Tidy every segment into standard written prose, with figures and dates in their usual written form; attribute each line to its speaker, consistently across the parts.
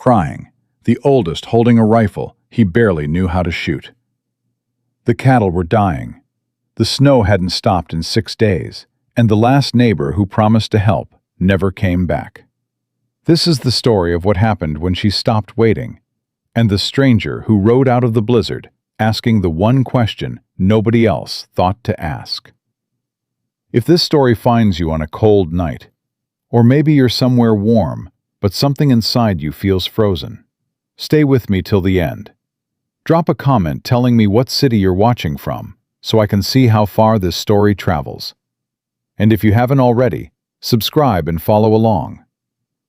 Speaker 1: crying, the oldest holding a rifle he barely knew how to shoot. The cattle were dying. The snow hadn't stopped in 6 days, and the last neighbor who promised to help never came back. This is the story of what happened when she stopped waiting, and the stranger who rode out of the blizzard, asking the one question nobody else thought to ask. If this story finds you on a cold night, or maybe you're somewhere warm, but something inside you feels frozen, stay with me till the end. Drop a comment telling me what city you're watching from, so I can see how far this story travels. And if you haven't already, subscribe and follow along.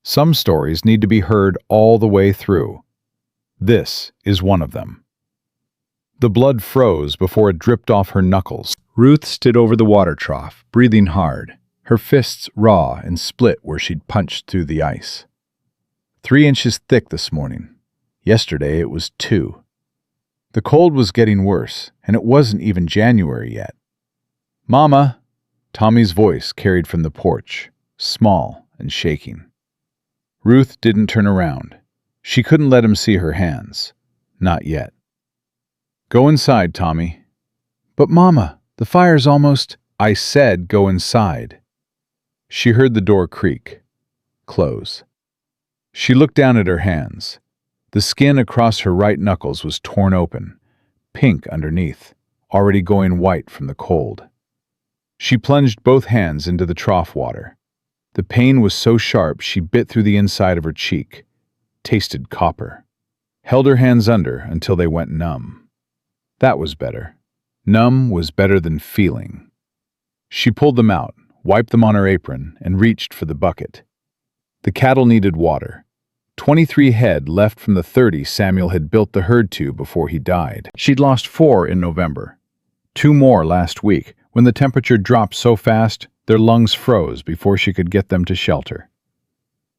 Speaker 1: Some stories need to be heard all the way through. This is one of them. The blood froze before it dripped off her knuckles. Ruth stood over the water trough, breathing hard, her fists raw and split where she'd punched through the ice. 3 inches thick this morning. Yesterday it was 2. The cold was getting worse, and it wasn't even January yet. "Mama!" Tommy's voice carried from the porch, small and shaking. Ruth didn't turn around. She couldn't let him see her hands. Not yet. "Go inside, Tommy." "But Mama, the fire's almost—" "I said go inside." She heard the door creak, close. She looked down at her hands. The skin across her right knuckles was torn open, pink underneath, already going white from the cold. She plunged both hands into the trough water. The pain was so sharp she bit through the inside of her cheek, tasted copper. Held her hands under until they went numb. That was better. Numb was better than feeling. She pulled them out, wiped them on her apron, and reached for the bucket. The cattle needed water. 23 head left from the 30 Samuel had built the herd to before he died. She'd lost 4 in November. 2 more last week, when the temperature dropped so fast their lungs froze before she could get them to shelter.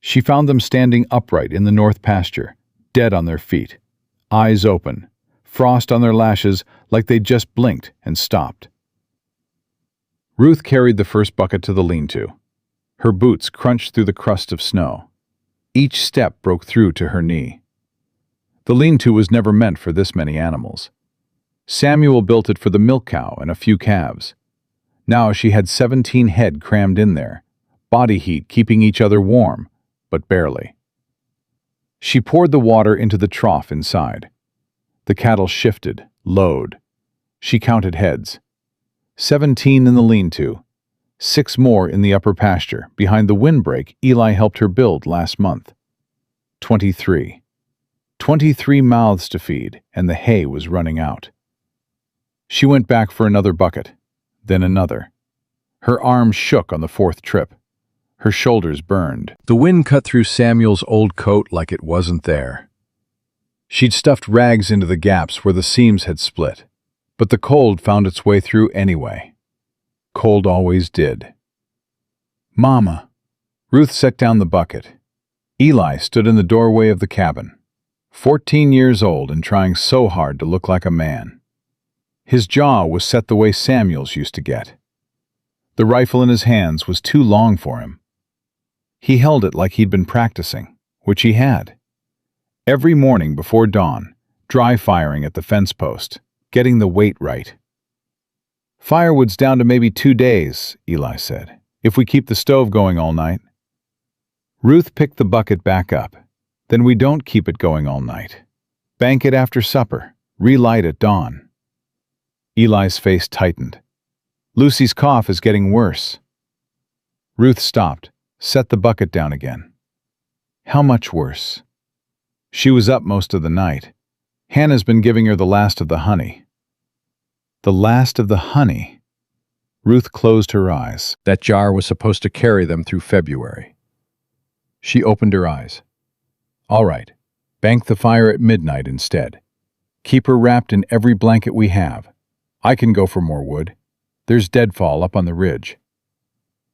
Speaker 1: She found them standing upright in the north pasture, dead on their feet, eyes open, frost on their lashes like they'd just blinked and stopped. Ruth carried the first bucket to the lean-to. Her boots crunched through the crust of snow. Each step broke through to her knee. The lean-to was never meant for this many animals. Samuel built it for the milk cow and a few calves. Now she had 17 head crammed in there, body heat keeping each other warm, but barely. She poured the water into the trough inside. The cattle shifted, lowed. She counted heads. 17 in the lean-to, 6 more in the upper pasture, behind the windbreak Eli helped her build last month. 23. 23 mouths to feed, and the hay was running out. She went back for another bucket, then another. Her arms shook on the 4th trip. Her shoulders burned. The wind cut through Samuel's old coat like it wasn't there. She'd stuffed rags into the gaps where the seams had split, but the cold found its way through anyway. Cold always did. "Mama." Ruth set down the bucket. Eli stood in the doorway of the cabin, 14 years old and trying so hard to look like a man. His jaw was set the way Samuel's used to get. The rifle in his hands was too long for him. He held it like he'd been practicing, which he had. Every morning before dawn, dry firing at the fence post, getting the weight right. "Firewood's down to maybe 2 days," Eli said, "if we keep the stove going all night." Ruth picked the bucket back up. "Then we don't keep it going all night. Bank it after supper, relight at dawn." Eli's face tightened. "Lucy's cough is getting worse." Ruth stopped, set the bucket down again. "How much worse?" "She was up most of the night. Hannah's been giving her the last of the honey." "The last of the honey?" Ruth closed her eyes. That jar was supposed to carry them through February. She opened her eyes. "All right, bank the fire at midnight instead. Keep her wrapped in every blanket we have. I can go for more wood. There's deadfall up on the ridge."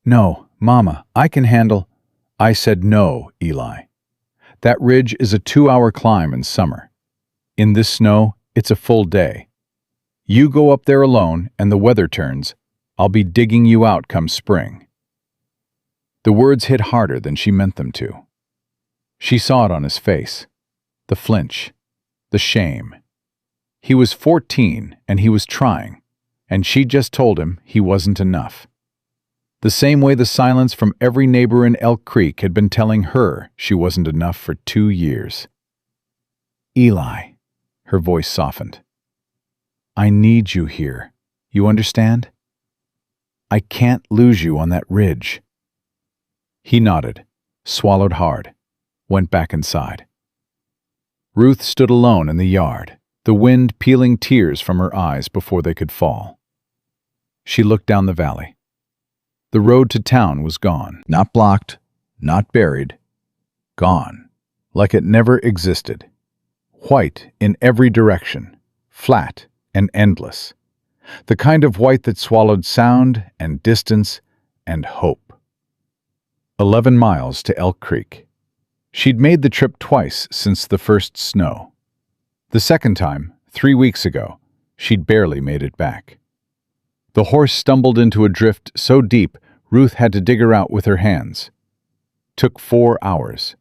Speaker 1: "No, Mama, I can handle—" "I said no, Eli. That ridge is a 2-hour climb in summer. In this snow, it's a full day. You go up there alone and the weather turns, I'll be digging you out come spring." The words hit harder than she meant them to. She saw it on his face. The flinch. The shame. He was 14 and he was trying, and she just told him he wasn't enough. The same way the silence from every neighbor in Elk Creek had been telling her she wasn't enough for 2 years. Eli, her voice softened. I need you here. You understand? I can't lose you on that ridge. He nodded, swallowed hard, went back inside. Ruth stood alone in the yard, the wind peeling tears from her eyes before they could fall. She looked down the valley. The road to town was gone, not blocked, not buried, gone, like it never existed. White in every direction, flat and endless. The kind of white that swallowed sound and distance and hope. 11 miles to Elk Creek. She'd made the trip twice since the first snow. The second time, 3 weeks ago, she'd barely made it back. The horse stumbled into a drift so deep Ruth had to dig her out with her hands. Took 4 hours.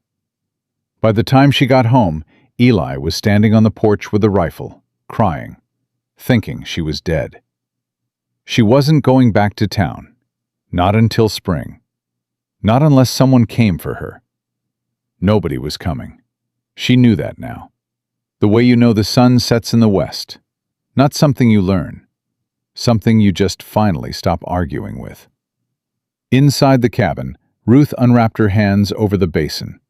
Speaker 1: By the time she got home, Eli was standing on the porch with a rifle, crying, thinking she was dead. She wasn't going back to town. Not until spring. Not unless someone came for her. Nobody was coming. She knew that now. The way you know the sun sets in the west. Not something you learn. Something you just finally stop arguing with. Inside the cabin, Ruth unwrapped her hands over the basin.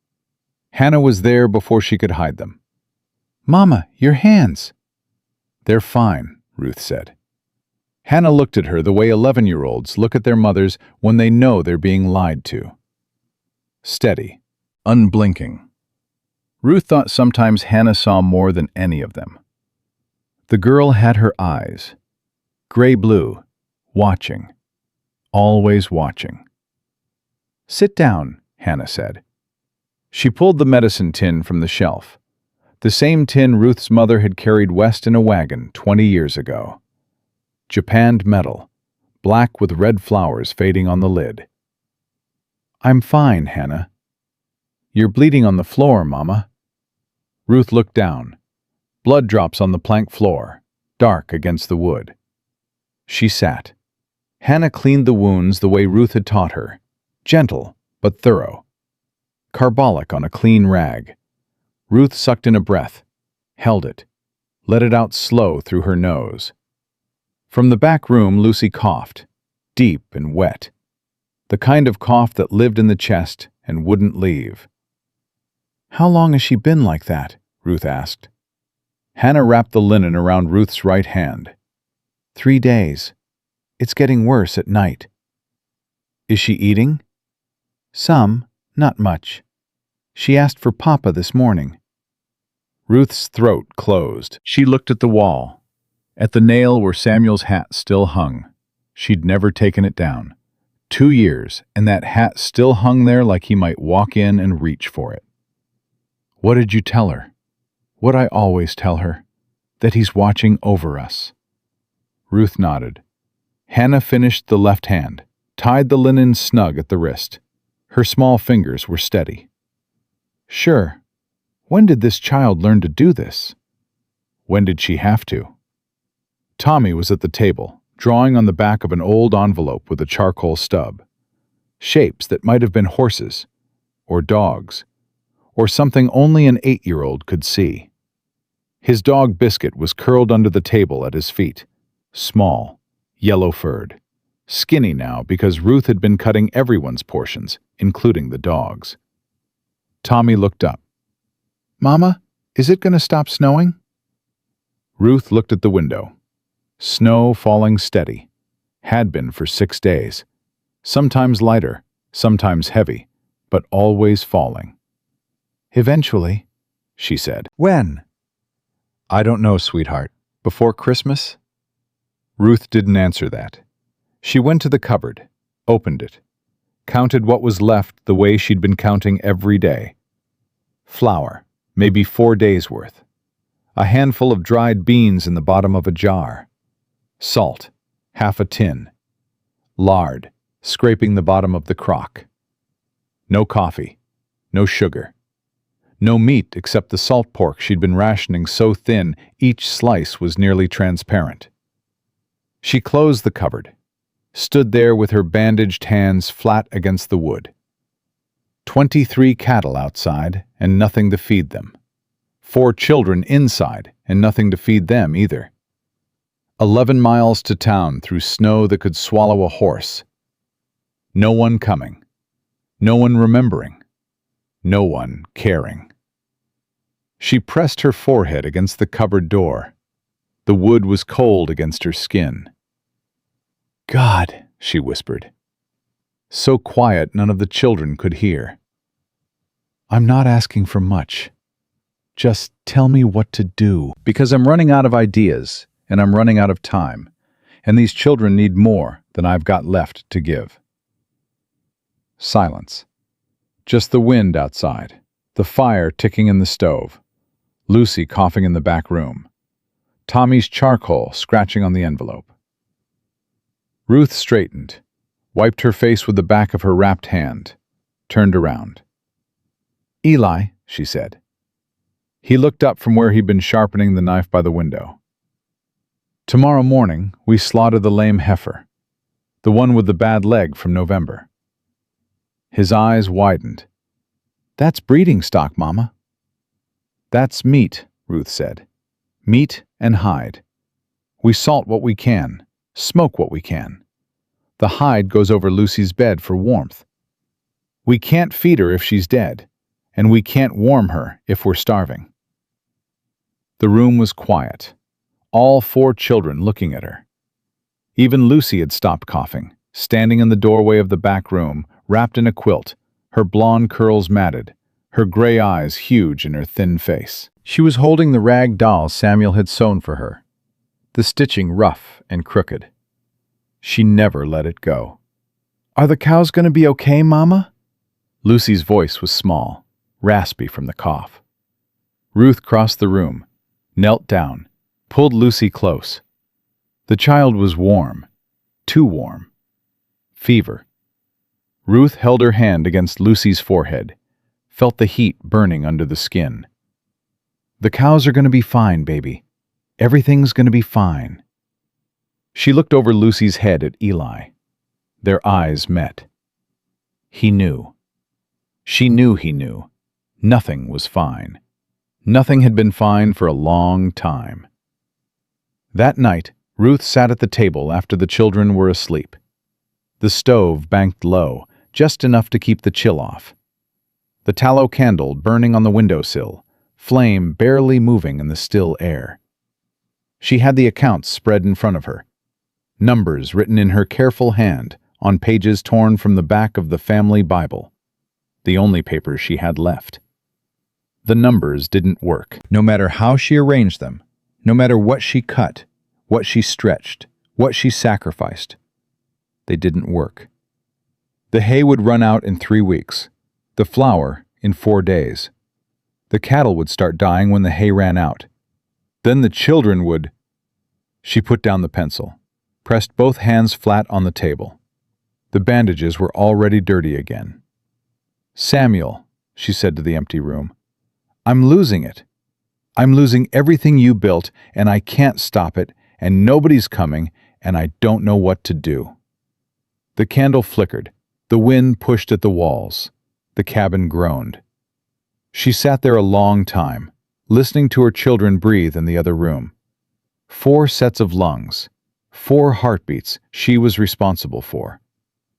Speaker 1: Hannah was there before she could hide them. Mama, your hands. They're fine, Ruth said. Hannah looked at her the way 11-year-olds look at their mothers when they know they're being lied to. Steady, unblinking. Ruth thought sometimes Hannah saw more than any of them. The girl had her eyes, gray-blue, watching, always watching. Sit down, Hannah said. She pulled the medicine tin from the shelf, the same tin Ruth's mother had carried west in a wagon 20 years ago. Japanned metal, black with red flowers fading on the lid. I'm fine, Hannah. You're bleeding on the floor, Mama. Ruth looked down. Blood drops on the plank floor, dark against the wood. She sat. Hannah cleaned the wounds the way Ruth had taught her, gentle but thorough. Carbolic on a clean rag. Ruth sucked in a breath, held it, let it out slow through her nose. From the back room, Lucy coughed, deep and wet. The kind of cough that lived in the chest and wouldn't leave. How long has she been like that? Ruth asked. Hannah wrapped the linen around Ruth's right hand. 3 days. It's getting worse at night. Is she eating? Some, not much. She asked for Papa this morning. Ruth's throat closed. She looked at the wall, at the nail where Samuel's hat still hung. She'd never taken it down. 2 years, and that hat still hung there like he might walk in and reach for it. What did you tell her? What I always tell her, that he's watching over us. Ruth nodded. Hannah finished the left hand, tied the linen snug at the wrist. Her small fingers were steady. Sure. When did this child learn to do this? When did she have to? Tommy was at the table, drawing on the back of an old envelope with a charcoal stub. Shapes that might have been horses, or dogs, or something only an 8-year-old could see. His dog Biscuit was curled under the table at his feet, small, yellow-furred, skinny now because Ruth had been cutting everyone's portions, including the dog's. Tommy looked up. Mama, is it going to stop snowing? Ruth looked at the window. Snow falling steady. Had been for 6 days. Sometimes lighter, sometimes heavy, but always falling. Eventually, she said. When? I don't know, sweetheart. Before Christmas? Ruth didn't answer that. She went to the cupboard, opened it, counted what was left the way she'd been counting every day. Flour, maybe 4 days' worth. A handful of dried beans in the bottom of a jar. Salt, half a tin. Lard, scraping the bottom of the crock. No coffee, no sugar. No meat except the salt pork she'd been rationing so thin each slice was nearly transparent. She closed the cupboard, stood there with her bandaged hands flat against the wood. 23 cattle outside and nothing to feed them. 4 children inside and nothing to feed them either. 11 miles to town through snow that could swallow a horse. No one coming. No one remembering. No one caring. She pressed her forehead against the cupboard door. The wood was cold against her skin. "God," she whispered. So quiet none of the children could hear. "I'm not asking for much. Just tell me what to do, because I'm running out of ideas, and I'm running out of time, and these children need more than I've got left to give." Silence. Just the wind outside, the fire ticking in the stove, Lucy coughing in the back room, Tommy's charcoal scratching on the envelope. Ruth straightened, wiped her face with the back of her wrapped hand, turned around. "Eli," she said. He looked up from where he'd been sharpening the knife by the window. "Tomorrow morning, we slaughter the lame heifer, the one with the bad leg from November." His eyes widened. "That's breeding stock, Mama." "That's meat," Ruth said. "Meat and hide. We salt what we can, smoke what we can. The hide goes over Lucy's bed for warmth. We can't feed her if she's dead, and we can't warm her if we're starving." The room was quiet, all 4 children looking at her. Even Lucy had stopped coughing, standing in the doorway of the back room, wrapped in a quilt, her blonde curls matted, her gray eyes huge in her thin face. She was holding the rag doll Samuel had sewn for her, the stitching rough and crooked. She never let it go. "Are the cows going to be okay, Mama?" Lucy's voice was small, raspy from the cough. Ruth crossed the room, knelt down, pulled Lucy close. The child was warm, too warm. Fever. Ruth held her hand against Lucy's forehead, felt the heat burning under the skin. "The cows are going to be fine, baby. Everything's going to be fine." She looked over Lucy's head at Eli. Their eyes met. He knew. She knew he knew. Nothing was fine. Nothing had been fine for a long time. That night, Ruth sat at the table after the children were asleep. The stove banked low, just enough to keep the chill off. The tallow candle burning on the windowsill, flame barely moving in the still air. She had the accounts spread in front of her, numbers written in her careful hand on pages torn from the back of the family Bible, the only paper she had left. The numbers didn't work. No matter how she arranged them, no matter what she cut, what she stretched, what she sacrificed, they didn't work. The hay would run out in 3 weeks, the flour in 4 days. The cattle would start dying when the hay ran out. Then the children would... She put down the pencil, pressed both hands flat on the table. The bandages were already dirty again. "Samuel," she said to the empty room, "I'm losing it. I'm losing everything you built, and I can't stop it, and nobody's coming, and I don't know what to do." The candle flickered. The wind pushed at the walls. The cabin groaned. She sat there a long time, listening to her children breathe in the other room. 4 sets of lungs, 4 heartbeats she was responsible for.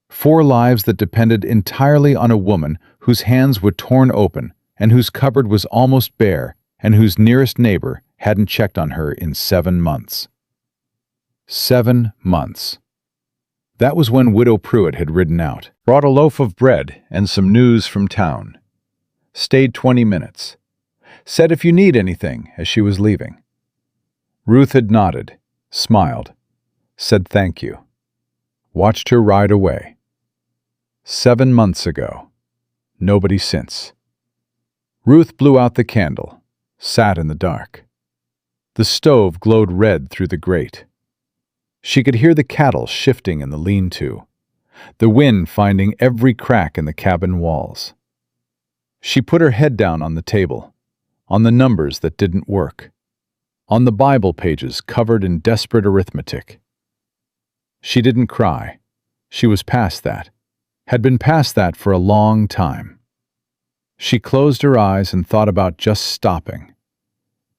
Speaker 1: 4 lives that depended entirely on a woman whose hands were torn open and whose cupboard was almost bare and whose nearest neighbor hadn't checked on her in 7 months. 7 months. That was when Widow Pruitt had ridden out, brought a loaf of bread and some news from town. Stayed 20 minutes. Said if you need anything as she was leaving. Ruth had nodded, smiled, said thank you. Watched her ride away. 7 months ago. Nobody since. Ruth blew out the candle, sat in the dark. The stove glowed red through the grate. She could hear the cattle shifting in the lean-to, the wind finding every crack in the cabin walls. She put her head down on the table, on the numbers that didn't work, on the Bible pages covered in desperate arithmetic. She didn't cry. She was past that, had been past that for a long time. She closed her eyes and thought about just stopping.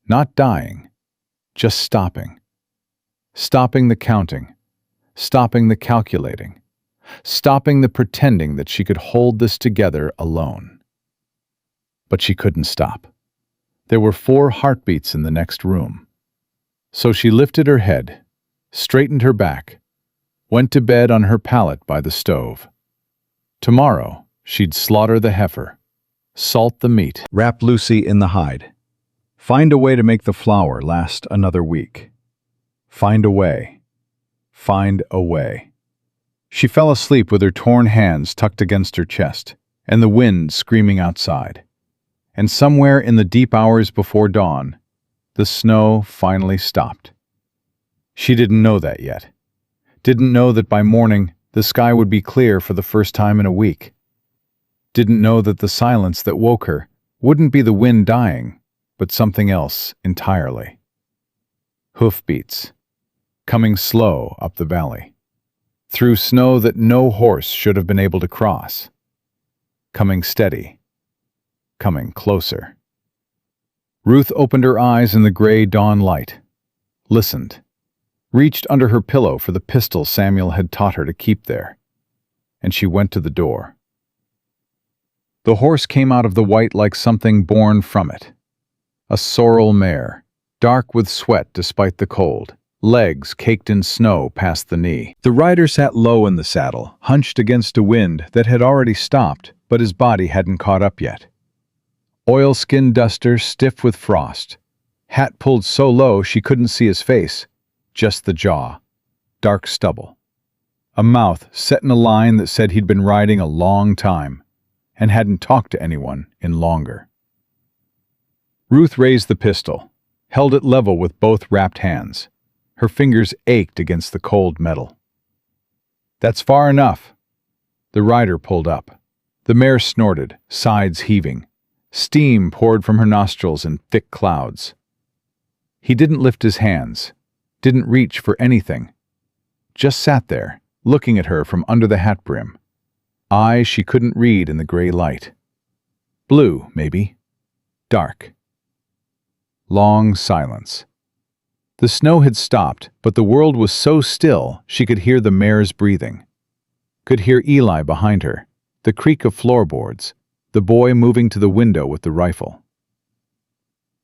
Speaker 1: Not dying, just stopping. Stopping the counting, stopping the calculating, stopping the pretending that she could hold this together alone. But she couldn't stop. There were 4 heartbeats in the next room. So she lifted her head, straightened her back, went to bed on her pallet by the stove. Tomorrow, she'd slaughter the heifer, salt the meat, wrap Lucy in the hide, find a way to make the flour last another week. Find a way. Find a way. She fell asleep with her torn hands tucked against her chest, and the wind screaming outside. And somewhere in the deep hours before dawn, the snow finally stopped. She didn't know that yet. Didn't know that by morning the sky would be clear for the first time in a week. Didn't know that the silence that woke her wouldn't be the wind dying, but something else entirely. Hoofbeats, coming slow up the valley, through snow that no horse should have been able to cross. Coming steady, coming closer. Ruth opened her eyes in the gray dawn light, listened, reached under her pillow for the pistol Samuel had taught her to keep there, and she went to the door. The horse came out of the white like something born from it. A sorrel mare, dark with sweat despite the cold, legs caked in snow past the knee. The rider sat low in the saddle, hunched against a wind that had already stopped, but his body hadn't caught up yet. Oilskin duster stiff with frost, hat pulled so low she couldn't see his face, just the jaw, dark stubble. A mouth set in a line that said he'd been riding a long time and hadn't talked to anyone in longer. Ruth raised the pistol, held it level with both wrapped hands. Her fingers ached against the cold metal. "That's far enough." The rider pulled up. The mare snorted, sides heaving. Steam poured from her nostrils in thick clouds. He didn't lift his hands, didn't reach for anything. Just sat there, looking at her from under the hat brim. Eyes she couldn't read in the gray light. Blue, maybe. Dark. Long silence. The snow had stopped, but the world was so still she could hear the mare's breathing. Could hear Eli behind her, the creak of floorboards, the boy moving to the window with the rifle.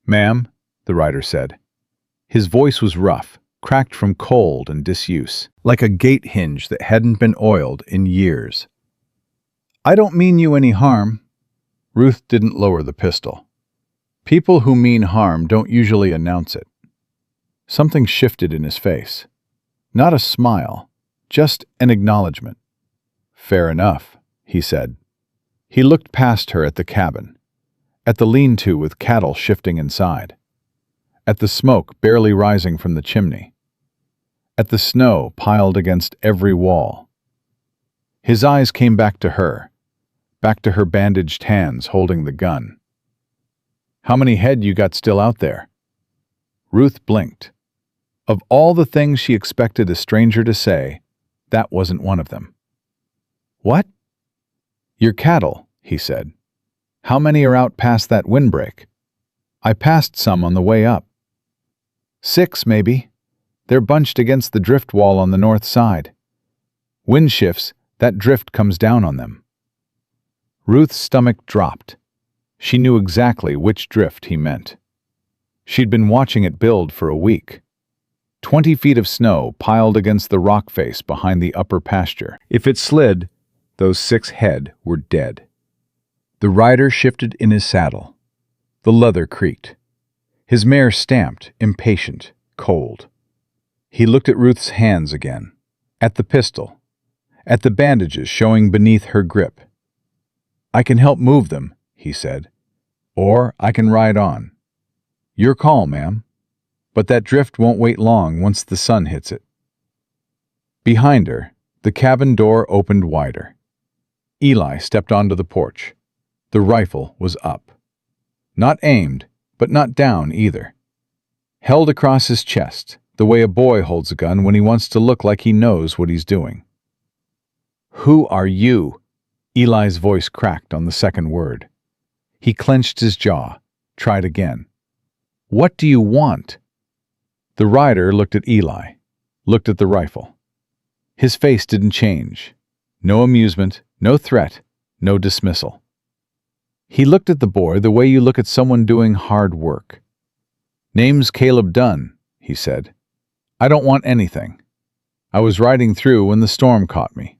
Speaker 1: "Ma'am," the rider said. His voice was rough, cracked from cold and disuse, like a gate hinge that hadn't been oiled in years. "I don't mean you any harm." Ruth didn't lower the pistol. People who mean harm don't usually announce it. Something shifted in his face. Not a smile, just an acknowledgement. "Fair enough," he said. He looked past her at the cabin, at the lean-to with cattle shifting inside, at the smoke barely rising from the chimney, at the snow piled against every wall. His eyes came back to her bandaged hands holding the gun. "How many head you got still out there?" Ruth blinked. Of all the things she expected a stranger to say, that wasn't one of them. "What?" "Your cattle," he said. "How many are out past that windbreak?" "I passed some on the way up." "6, maybe. They're bunched against the drift wall on the north side. Wind shifts, that drift comes down on them." Ruth's stomach dropped. She knew exactly which drift he meant. She'd been watching it build for a week. 20 feet of snow piled against the rock face behind the upper pasture. If it slid, those 6 head were dead. The rider shifted in his saddle. The leather creaked. His mare stamped, impatient, cold. He looked at Ruth's hands again, at the pistol, at the bandages showing beneath her grip. "I can help move them," he said, "or I can ride on. Your call, ma'am. But that drift won't wait long once the sun hits it." Behind her, the cabin door opened wider. Eli stepped onto the porch. The rifle was up. Not aimed, but not down either. Held across his chest, the way a boy holds a gun when he wants to look like he knows what he's doing. "Who are you?" Eli's voice cracked on the second word. He clenched his jaw, tried again. "What do you want?" The rider looked at Eli, looked at the rifle. His face didn't change. No amusement, no threat, no dismissal. He looked at the boy the way you look at someone doing hard work. "Name's Caleb Dunn," he said. "I don't want anything. I was riding through when the storm caught me.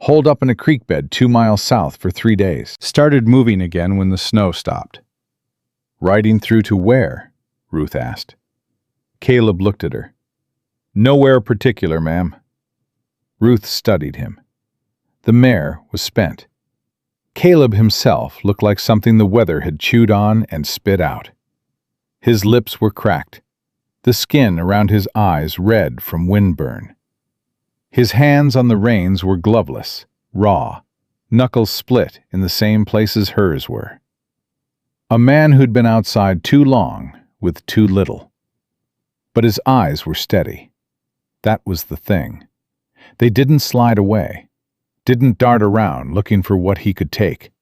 Speaker 1: Holed up in a creek bed 2 miles south for 3 days. Started moving again when the snow stopped." "Riding through to where?" Ruth asked. Caleb looked at her. "Nowhere particular, ma'am." Ruth studied him. The mare was spent. Caleb himself looked like something the weather had chewed on and spit out. His lips were cracked, the skin around his eyes red from windburn. His hands on the reins were gloveless, raw, knuckles split in the same places hers were. A man who'd been outside too long with too little. But his eyes were steady. That was the thing. They didn't slide away, didn't dart around looking for what he could take.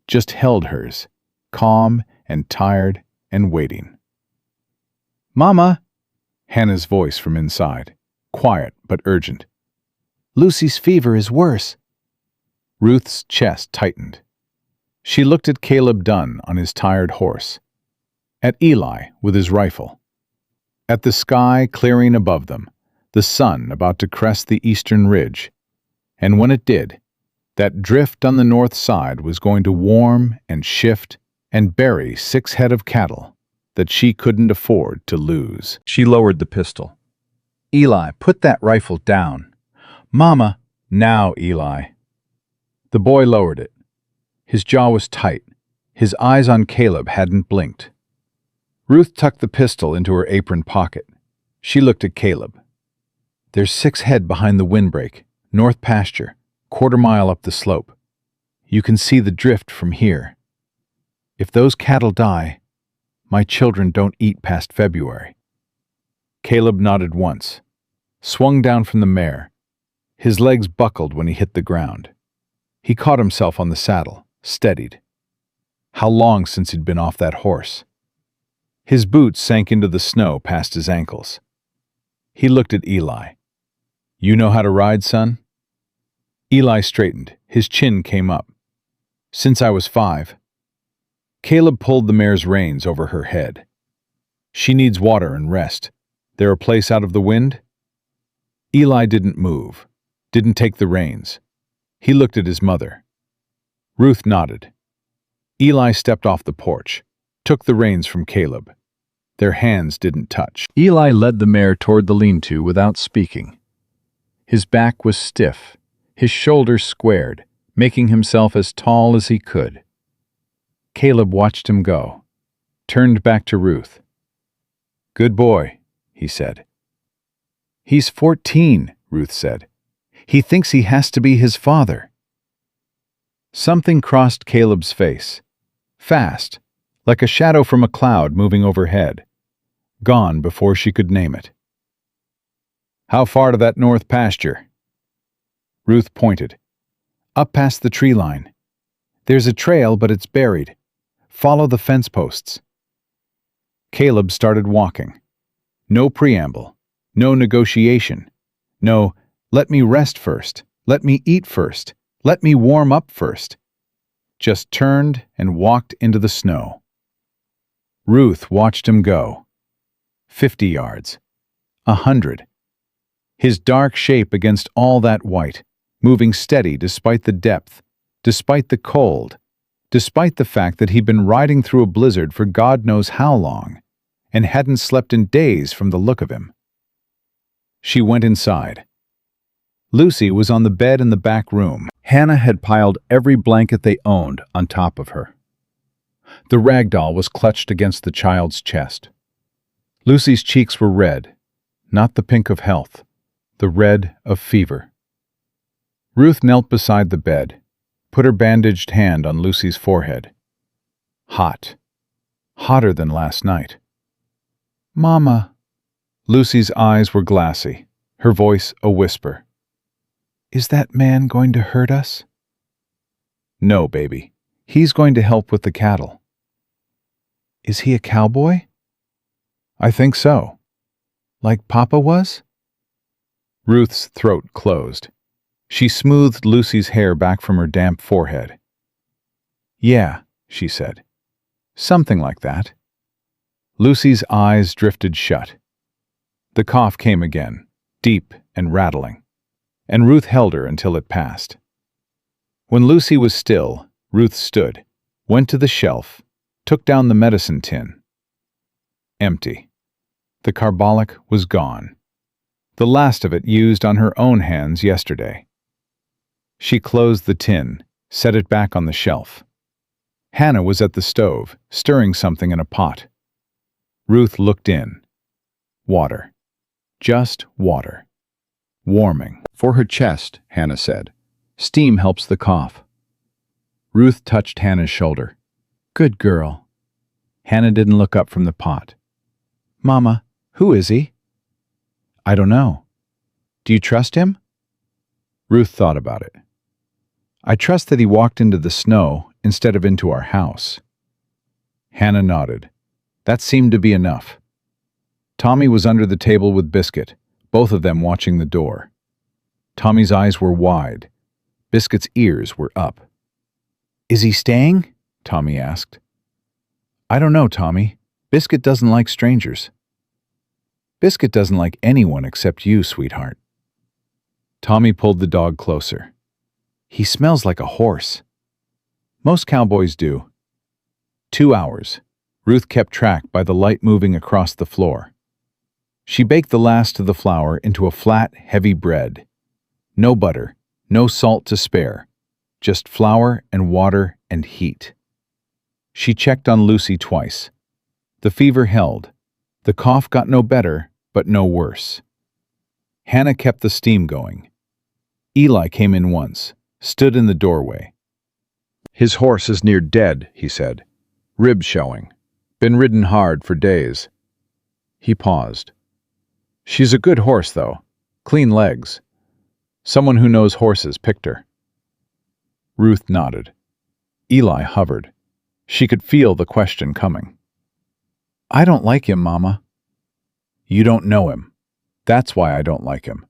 Speaker 1: Just held hers, calm and tired and waiting. "Mama!" Hannah's voice from inside, quiet but urgent. "Lucy's fever is worse." Ruth's chest tightened. She looked at Caleb Dunn on his tired horse, at Eli with his rifle, at the sky clearing above them, the sun about to crest the eastern ridge, and when it did, that drift on the north side was going to warm and shift and bury 6 head of cattle that she couldn't afford to lose. She lowered the pistol. "Eli, put that rifle down." "Mama!" "Now, Eli." The boy lowered it. His jaw was tight. His eyes on Caleb hadn't blinked. Ruth tucked the pistol into her apron pocket. She looked at Caleb. "There's 6 head behind the windbreak, north pasture, 1/4 mile up the slope. You can see the drift from here. If those cattle die, my children don't eat past February." Caleb nodded once, swung down from the mare. His legs buckled when he hit the ground. He caught himself on the saddle, steadied. How long since he'd been off that horse? His boots sank into the snow past his ankles. He looked at Eli. "You know how to ride, son?" Eli straightened. His chin came up. "Since I was 5. Caleb pulled the mare's reins over her head. "She needs water and rest. There a place out of the wind?" Eli didn't move, didn't take the reins. He looked at his mother. Ruth nodded. Eli stepped off the porch, took the reins from Caleb. Their hands didn't touch. Eli led the mare toward the lean-to without speaking. His back was stiff, his shoulders squared, making himself as tall as he could. Caleb watched him go, turned back to Ruth. "Good boy," he said. "He's 14, Ruth said. "He thinks he has to be his father." Something crossed Caleb's face, fast, like a shadow from a cloud moving overhead, gone before she could name it. "How far to that north pasture?" Ruth pointed. "Up past the tree line. There's a trail, but it's buried. Follow the fence posts." Caleb started walking. No preamble, no negotiation, no, "Let me rest first, let me eat first, let me warm up first." Just turned and walked into the snow. Ruth watched him go. 50 yards. 100. His dark shape against all that white, moving steady despite the depth, despite the cold, despite the fact that he'd been riding through a blizzard for God knows how long, and hadn't slept in days from the look of him. She went inside. Lucy was on the bed in the back room. Hannah had piled every blanket they owned on top of her. The rag doll was clutched against the child's chest. Lucy's cheeks were red, not the pink of health, the red of fever. Ruth knelt beside the bed, put her bandaged hand on Lucy's forehead. Hot. Hotter than last night. "Mama." Lucy's eyes were glassy, her voice a whisper. "Is that man going to hurt us?" "No, baby. He's going to help with the cattle." "Is he a cowboy?" "I think so." "Like Papa was?" Ruth's throat closed. She smoothed Lucy's hair back from her damp forehead. "Yeah," she said. "Something like that." Lucy's eyes drifted shut. The cough came again, deep and rattling, and Ruth held her until it passed. When Lucy was still, Ruth stood, went to the shelf, took down the medicine tin. Empty. The carbolic was gone. The last of it used on her own hands yesterday. She closed the tin, set it back on the shelf. Hannah was at the stove, stirring something in a pot. Ruth looked in. Water. Just water. Warming. "For her chest," Hannah said. "Steam helps the cough." Ruth touched Hannah's shoulder. "Good girl." Hannah didn't look up from the pot. "Mama, who is he?" "I don't know." "Do you trust him?" Ruth thought about it. "I trust that he walked into the snow instead of into our house." Hannah nodded. That seemed to be enough. Tommy was under the table with Biscuit, both of them watching the door. Tommy's eyes were wide. Biscuit's ears were up. "Is he staying?" Tommy asked. "I don't know, Tommy. Biscuit doesn't like strangers." "Biscuit doesn't like anyone except you, sweetheart." Tommy pulled the dog closer. "He smells like a horse." "Most cowboys do." 2 hours. Ruth kept track by the light moving across the floor. She baked the last of the flour into a flat, heavy bread. No butter, no salt to spare, just flour and water and heat. She checked on Lucy twice. The fever held. The cough got no better, but no worse. Hannah kept the steam going. Eli came in once, stood in the doorway. "His horse is near dead," he said. "Ribs showing. Been ridden hard for days." He paused. "She's a good horse, though. Clean legs. Someone who knows horses picked her." Ruth nodded. Eli hovered. She could feel the question coming. "I don't like him, Mama." "You don't know him. That's why I don't like him.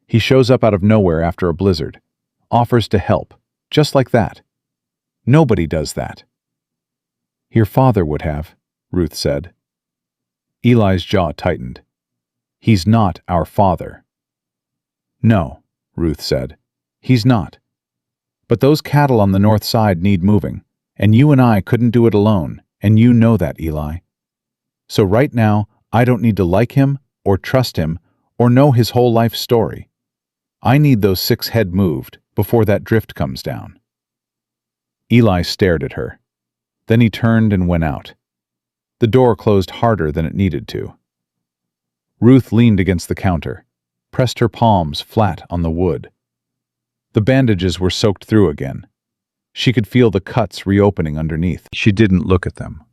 Speaker 1: He shows up out of nowhere after a blizzard, offers to help, just like that. Nobody does that." "Your father would have," Ruth said. Eli's jaw tightened. "He's not our father." "No," Ruth said. "He's not. But those cattle on the north side need moving, and you and I couldn't do it alone, and you know that, Eli. So right now, I don't need to like him, or trust him, or know his whole life story. I need those 6 head moved before that drift comes down." Eli stared at her. Then he turned and went out. The door closed harder than it needed to. Ruth leaned against the counter, pressed her palms flat on the wood. The bandages were soaked through again. She could feel the cuts reopening underneath. She didn't look at them.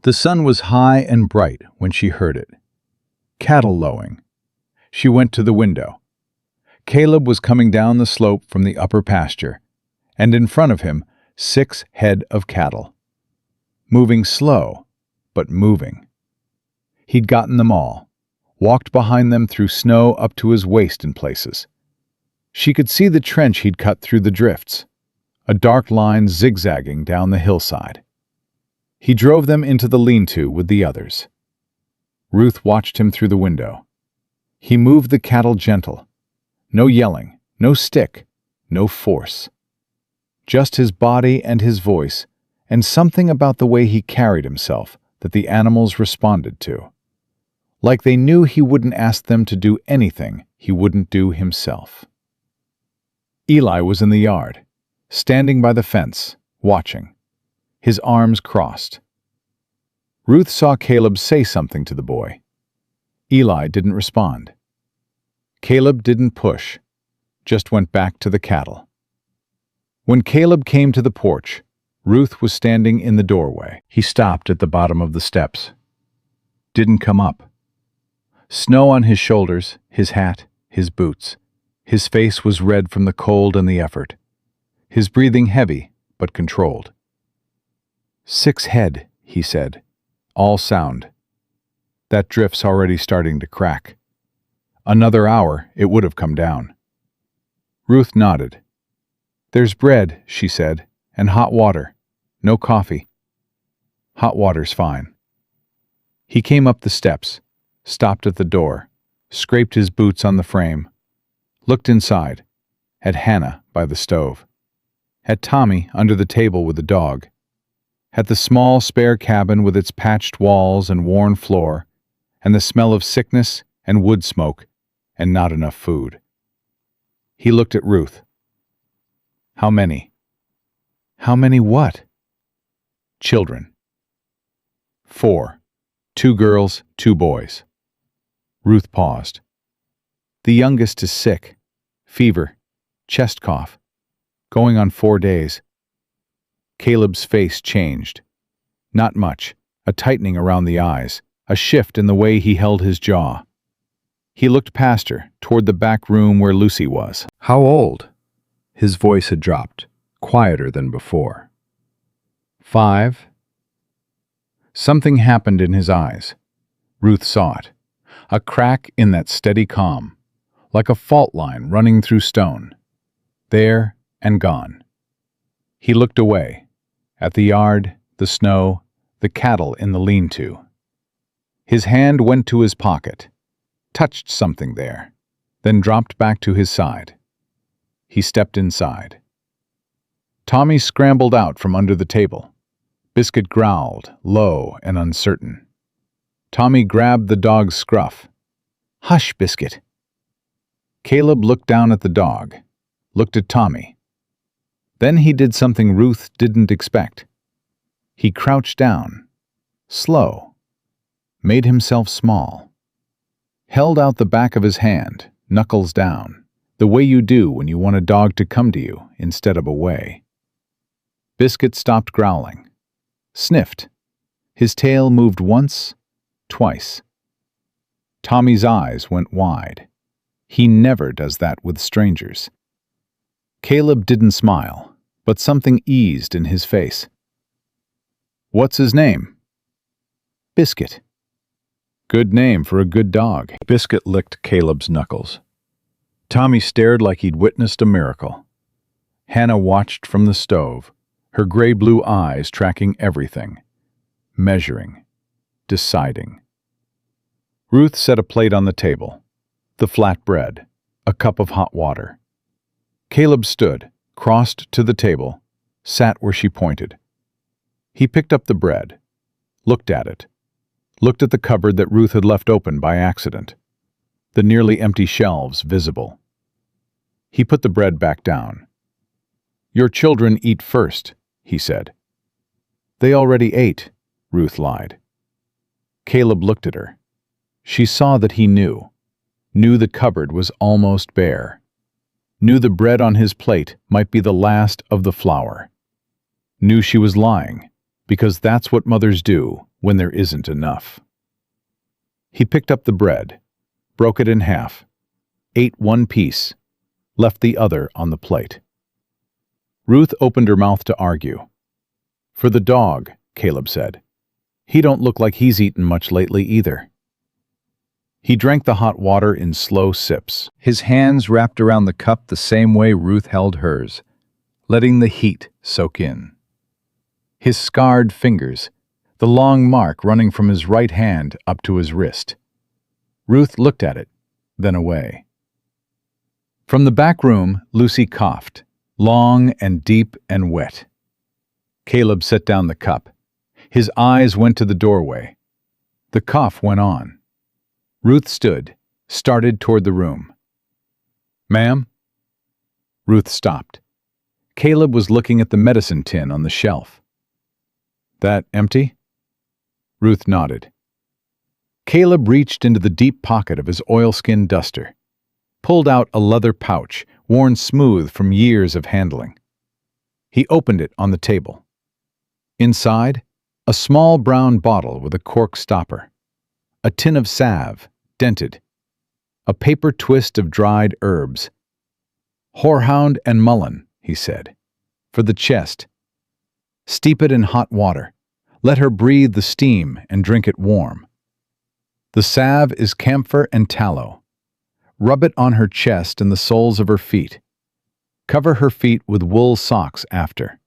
Speaker 1: The sun was high and bright when she heard it. Cattle lowing. She went to the window. Caleb was coming down the slope from the upper pasture, and in front of him, 6 head of cattle. Moving slow, but moving. He'd gotten them all, walked behind them through snow up to his waist in places. She could see the trench he'd cut through the drifts, a dark line zigzagging down the hillside. He drove them into the lean-to with the others. Ruth watched him through the window. He moved the cattle gentle. No yelling, no stick, no force. Just his body and his voice, and something about the way he carried himself that the animals responded to. Like they knew he wouldn't ask them to do anything he wouldn't do himself. Eli was in the yard, standing by the fence, watching, his arms crossed. Ruth saw Caleb say something to the boy. Eli didn't respond. Caleb didn't push, just went back to the cattle. When Caleb came to the porch, Ruth was standing in the doorway. He stopped at the bottom of the steps. Didn't come up. Snow on his shoulders, his hat, his boots. His face was red from the cold and the effort. His breathing heavy, but controlled. 6 head, he said. All sound. That drift's already starting to crack. Another hour, it would have come down. Ruth nodded. There's bread, she said, and hot water. No coffee. Hot water's fine. He came up the steps, stopped at the door, scraped his boots on the frame, looked inside, at Hannah by the stove, at Tommy under the table with the dog, at the small spare cabin with its patched walls and worn floor, and the smell of sickness and wood smoke and not enough food. He looked at Ruth. How many? How many what? Children. 4. 2 girls, 2 boys. Ruth paused. The youngest is sick. Fever. Chest cough. Going on 4 days. Caleb's face changed. Not much. A tightening around the eyes. A shift in the way he held his jaw. He looked past her, toward the back room where Lucy was. How old? His voice had dropped, quieter than before. 5. Something happened in his eyes. Ruth saw it. A crack in that steady calm, like a fault line running through stone. There and gone. He looked away, at the yard, the snow, the cattle in the lean-to. His hand went to his pocket, touched something there, then dropped back to his side. He stepped inside. Tommy scrambled out from under the table. Biscuit growled, low and uncertain. Tommy grabbed the dog's scruff. Hush, Biscuit. Caleb looked down at the dog, looked at Tommy. Then he did something Ruth didn't expect. He crouched down, slow, made himself small, held out the back of his hand, knuckles down, the way you do when you want a dog to come to you instead of away. Biscuit stopped growling, sniffed. His tail moved once, twice. Tommy's eyes went wide. He never does that with strangers. Caleb didn't smile, but something eased in his face. What's his name? Biscuit. Good name for a good dog. Biscuit licked Caleb's knuckles. Tommy stared like he'd witnessed a miracle. Hannah watched from the stove, her gray-blue eyes tracking everything, measuring, deciding. Ruth set a plate on the table, the flat bread, a cup of hot water. Caleb stood, crossed to the table, sat where she pointed. He picked up the bread, looked at it, looked at the cupboard that Ruth had left open by accident, the nearly empty shelves visible. He put the bread back down. Your children eat first, he said. They already ate, Ruth lied. Caleb looked at her. She saw that he knew the cupboard was almost bare, knew the bread on his plate might be the last of the flour, knew she was lying, because that's what mothers do when there isn't enough. He picked up the bread, broke it in half, ate one piece, left the other on the plate. Ruth opened her mouth to argue. For the dog, Caleb said. He don't look like he's eaten much lately either. He drank the hot water in slow sips, his hands wrapped around the cup the same way Ruth held hers, letting the heat soak in. His scarred fingers, the long mark running from his right hand up to his wrist. Ruth looked at it, then away. From the back room, Lucy coughed, long and deep and wet. Caleb set down the cup. His eyes went to the doorway. The cough went on. Ruth stood, started toward the room. Ma'am? Ruth stopped. Caleb was looking at the medicine tin on the shelf. That empty? Ruth nodded. Caleb reached into the deep pocket of his oilskin duster, pulled out a leather pouch worn smooth from years of handling. He opened it on the table. Inside, a small brown bottle with a cork stopper, a tin of salve, dented, a paper twist of dried herbs. "Horehound and mullein," he said, "for the chest. Steep it in hot water. Let her breathe the steam and drink it warm. The salve is camphor and tallow. Rub it on her chest and the soles of her feet. Cover her feet with wool socks after."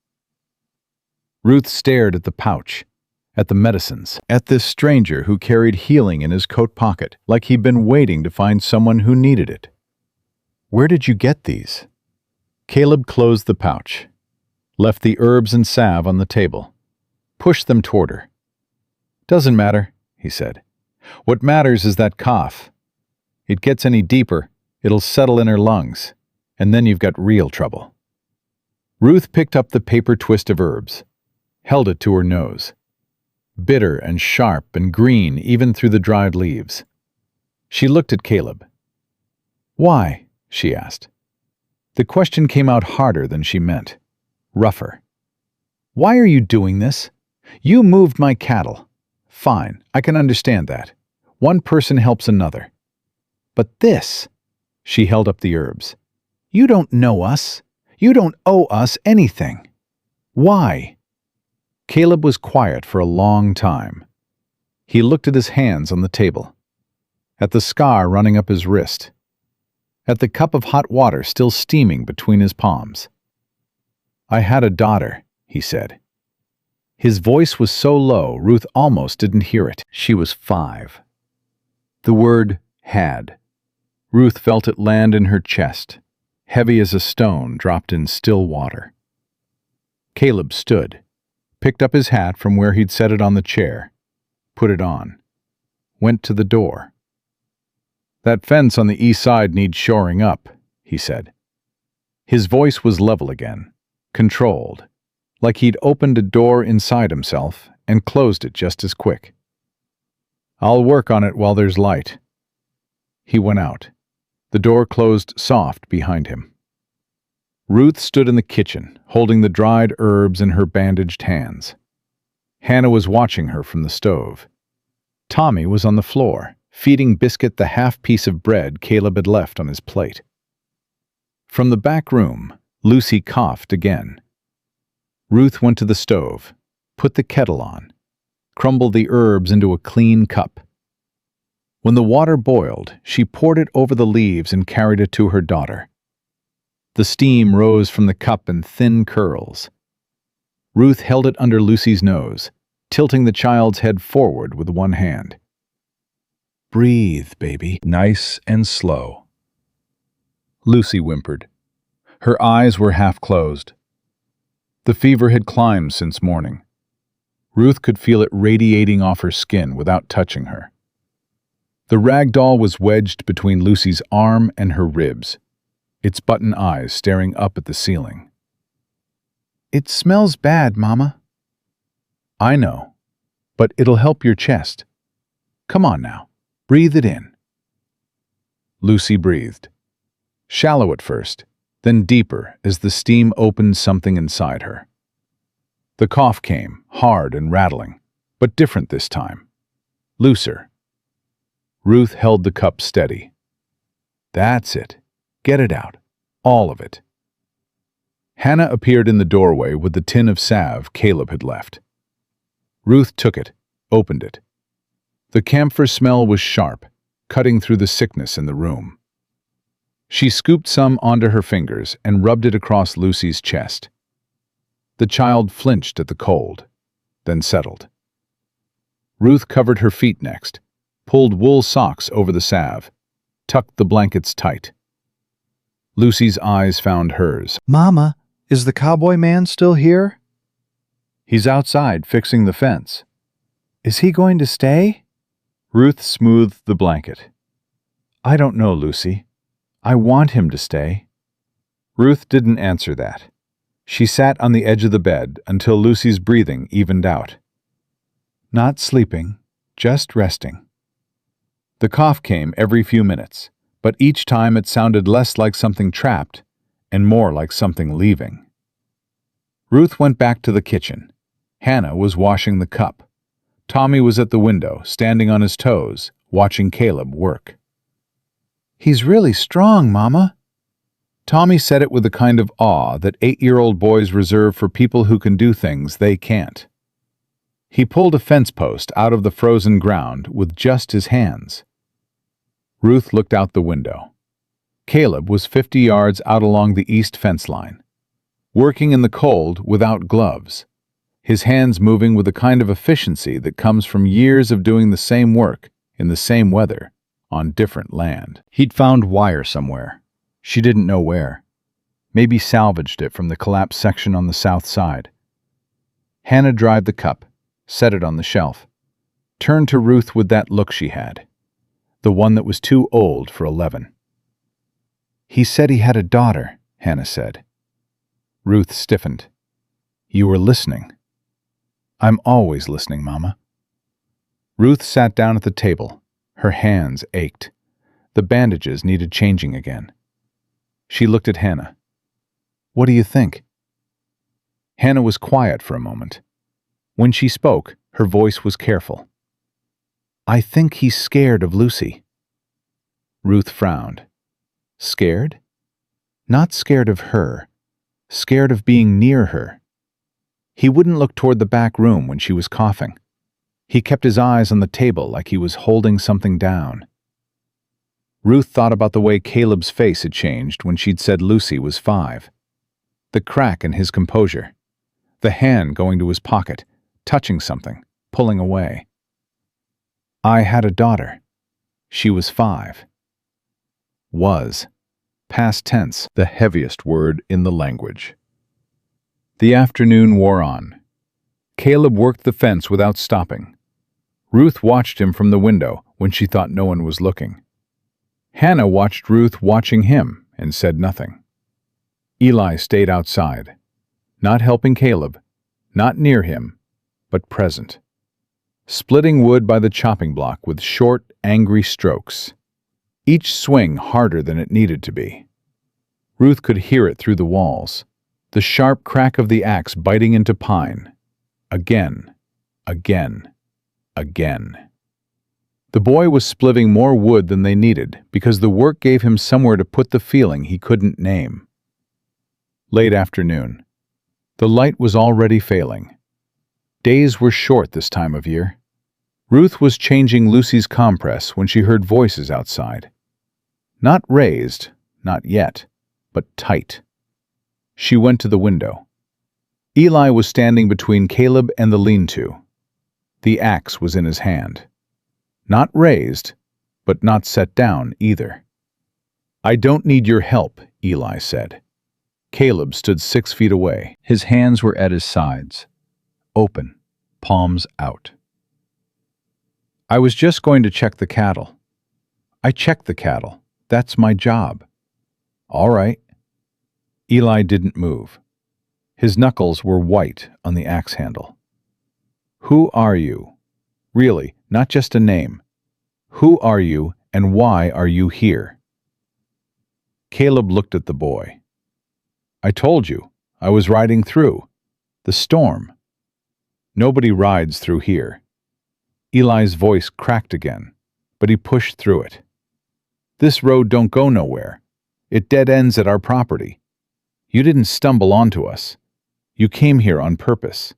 Speaker 1: Ruth stared at the pouch, at the medicines, at this stranger who carried healing in his coat pocket, like he'd been waiting to find someone who needed it. "Where did you get these?" Caleb closed the pouch, left the herbs and salve on the table, pushed them toward her. "Doesn't matter," he said. "What matters is that cough. It gets any deeper, it'll settle in her lungs, and then you've got real trouble." Ruth picked up the paper twist of herbs, held it to her nose. Bitter and sharp and green even through the dried leaves. She looked at Caleb. "Why?" she asked. The question came out harder than she meant, rougher. "Why are you doing this? You moved my cattle. Fine, I can understand that. One person helps another. But this," she held up the herbs, "you don't know us. You don't owe us anything. Why?" Caleb was quiet for a long time. He looked at his hands on the table, at the scar running up his wrist, at the cup of hot water still steaming between his palms. "I had a daughter," he said. His voice was so low Ruth almost didn't hear it. She was 5. The word "had." Ruth felt it land in her chest, heavy as a stone dropped in still water. Caleb stood, picked up his hat from where he'd set it on the chair, put it on, went to the door. "That fence on the east side needs shoring up," he said. His voice was level again, controlled, like he'd opened a door inside himself and closed it just as quick. "I'll work on it while there's light." He went out. The door closed soft behind him. Ruth stood in the kitchen, holding the dried herbs in her bandaged hands. Hannah was watching her from the stove. Tommy was on the floor, feeding Biscuit the half piece of bread Caleb had left on his plate. From the back room, Lucy coughed again. Ruth went to the stove, put the kettle on, crumbled the herbs into a clean cup. When the water boiled, she poured it over the leaves and carried it to her daughter. The steam rose from the cup in thin curls. Ruth held it under Lucy's nose, tilting the child's head forward with one hand. "Breathe, baby, nice and slow." Lucy whimpered. Her eyes were half closed. The fever had climbed since morning. Ruth could feel it radiating off her skin without touching her. The rag doll was wedged between Lucy's arm and her ribs, its button eyes staring up at the ceiling. "It smells bad, Mama." "I know, but it'll help your chest. Come on now, breathe it in." Lucy breathed. Shallow at first, then deeper as the steam opened something inside her. The cough came, hard and rattling, but different this time. Looser. Ruth held the cup steady. "That's it. Get it out. All of it." Hannah appeared in the doorway with the tin of salve Caleb had left. Ruth took it, opened it. The camphor smell was sharp, cutting through the sickness in the room. She scooped some onto her fingers and rubbed it across Lucy's chest. The child flinched at the cold, then settled. Ruth covered her feet next, pulled wool socks over the salve, tucked the blankets tight. Lucy's eyes found hers.
Speaker 2: "Mama, is the cowboy man still here?"
Speaker 1: "He's outside fixing the fence."
Speaker 2: "Is he going to stay?"
Speaker 1: Ruth smoothed the blanket. "I don't know, Lucy. I want him to stay." Ruth didn't answer that. She sat on the edge of the bed until Lucy's breathing evened out. "Not sleeping, just resting." The cough came every few minutes, but each time it sounded less like something trapped and more like something leaving. Ruth went back to the kitchen. Hannah was washing the cup. Tommy was at the window, standing on his toes, watching Caleb work.
Speaker 2: He's really strong, Mama.
Speaker 1: Tommy said it with the kind of awe that 8-year-old boys reserve for people who can do things they can't. He pulled a fence post out of the frozen ground with just his hands. Ruth looked out the window. Caleb was 50 yards out along the east fence line, working in the cold without gloves, his hands moving with the kind of efficiency that comes from years of doing the same work in the same weather on different land.
Speaker 2: He'd found wire somewhere. She didn't know where. Maybe salvaged it from the collapsed section on the south side. Hannah dried the cup, set it on the shelf, turned to Ruth with that look she had, the one that was too old for 11.
Speaker 1: He said he had a daughter, Hannah said. Ruth stiffened. You were listening. I'm always listening, Mama. Ruth sat down at the table. Her hands ached. The bandages needed changing again. She looked at Hannah. What do you think? Hannah was quiet for a moment. When she spoke, her voice was careful. I think he's scared of Lucy. Ruth frowned. Scared? Not scared of her. Scared of being near her. He wouldn't look toward the back room when she was coughing. He kept his eyes on the table like he was holding something down. Ruth thought about the way Caleb's face had changed when she'd said Lucy was 5. The crack in his composure. The hand going to his pocket, touching something, pulling away. I had a daughter. She was 5. Was. Past tense, the heaviest word in the language. The afternoon wore on. Caleb worked the fence without stopping. Ruth watched him from the window when she thought no one was looking. Hannah watched Ruth watching him and said nothing. Eli stayed outside, not helping Caleb, not near him, but present, splitting wood by the chopping block with short, angry strokes, each swing harder than it needed to be. Ruth could hear it through the walls, the sharp crack of the axe biting into pine. Again, again, again. The boy was splitting more wood than they needed because the work gave him somewhere to put the feeling he couldn't name. Late afternoon. The light was already failing. Days were short this time of year. Ruth was changing Lucy's compress when she heard voices outside. Not raised, not yet, but tight. She went to the window. Eli was standing between Caleb and the lean-to. The axe was in his hand. Not raised, but not set down either. I don't need your help, Eli said. Caleb stood 6 feet away. His hands were at his sides, open, palms out. I was just going to check the cattle. I checked the cattle. That's my job. All right. Eli didn't move. His knuckles were white on the axe handle. Who are you? Really, not just a name. Who are you and why are you here? Caleb looked at the boy. I told you, I was riding through. The storm. Nobody rides through here. Eli's voice cracked again, but he pushed through it. This road don't go nowhere. It dead ends at our property. You didn't stumble onto us. You came here on purpose.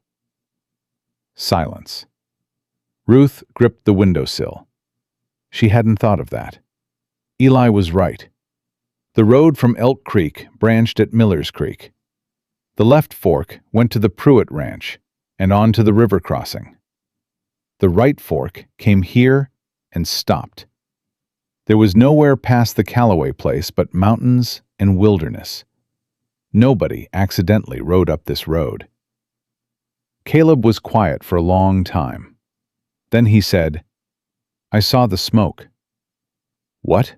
Speaker 1: Silence. Ruth gripped the windowsill. She hadn't thought of that. Eli was right. The road from Elk Creek branched at Miller's Creek. The left fork went to the Pruitt Ranch and on to the river crossing. The right fork came here and stopped. There was nowhere past the Calloway place but mountains and wilderness. Nobody accidentally rode up this road. Caleb was quiet for a long time. Then he said, I saw the smoke. What?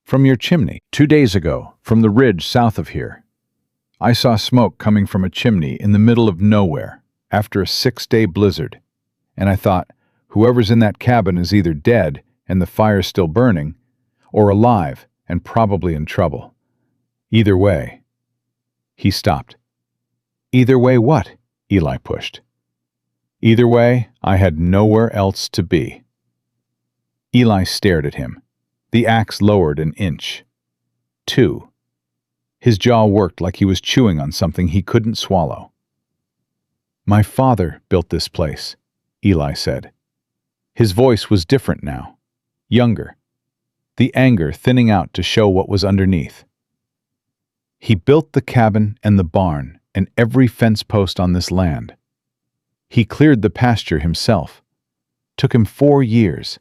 Speaker 1: From your chimney, 2 days ago, from the ridge south of here. I saw smoke coming from a chimney in the middle of nowhere after a 6-day blizzard, and I thought, whoever's in that cabin is either dead and the fire's still burning, or alive and probably in trouble. Either way. He stopped.
Speaker 2: Either way what? Eli pushed. Either way, I had nowhere else to be. Eli stared at him. The axe lowered an inch. 2. His jaw worked like he was chewing on something he couldn't swallow. My father built this place, Eli said. His voice was different now, younger, the anger thinning out to show what was underneath. He built the cabin and the barn and every fence post on this land. He cleared the pasture himself. Took him 4 years.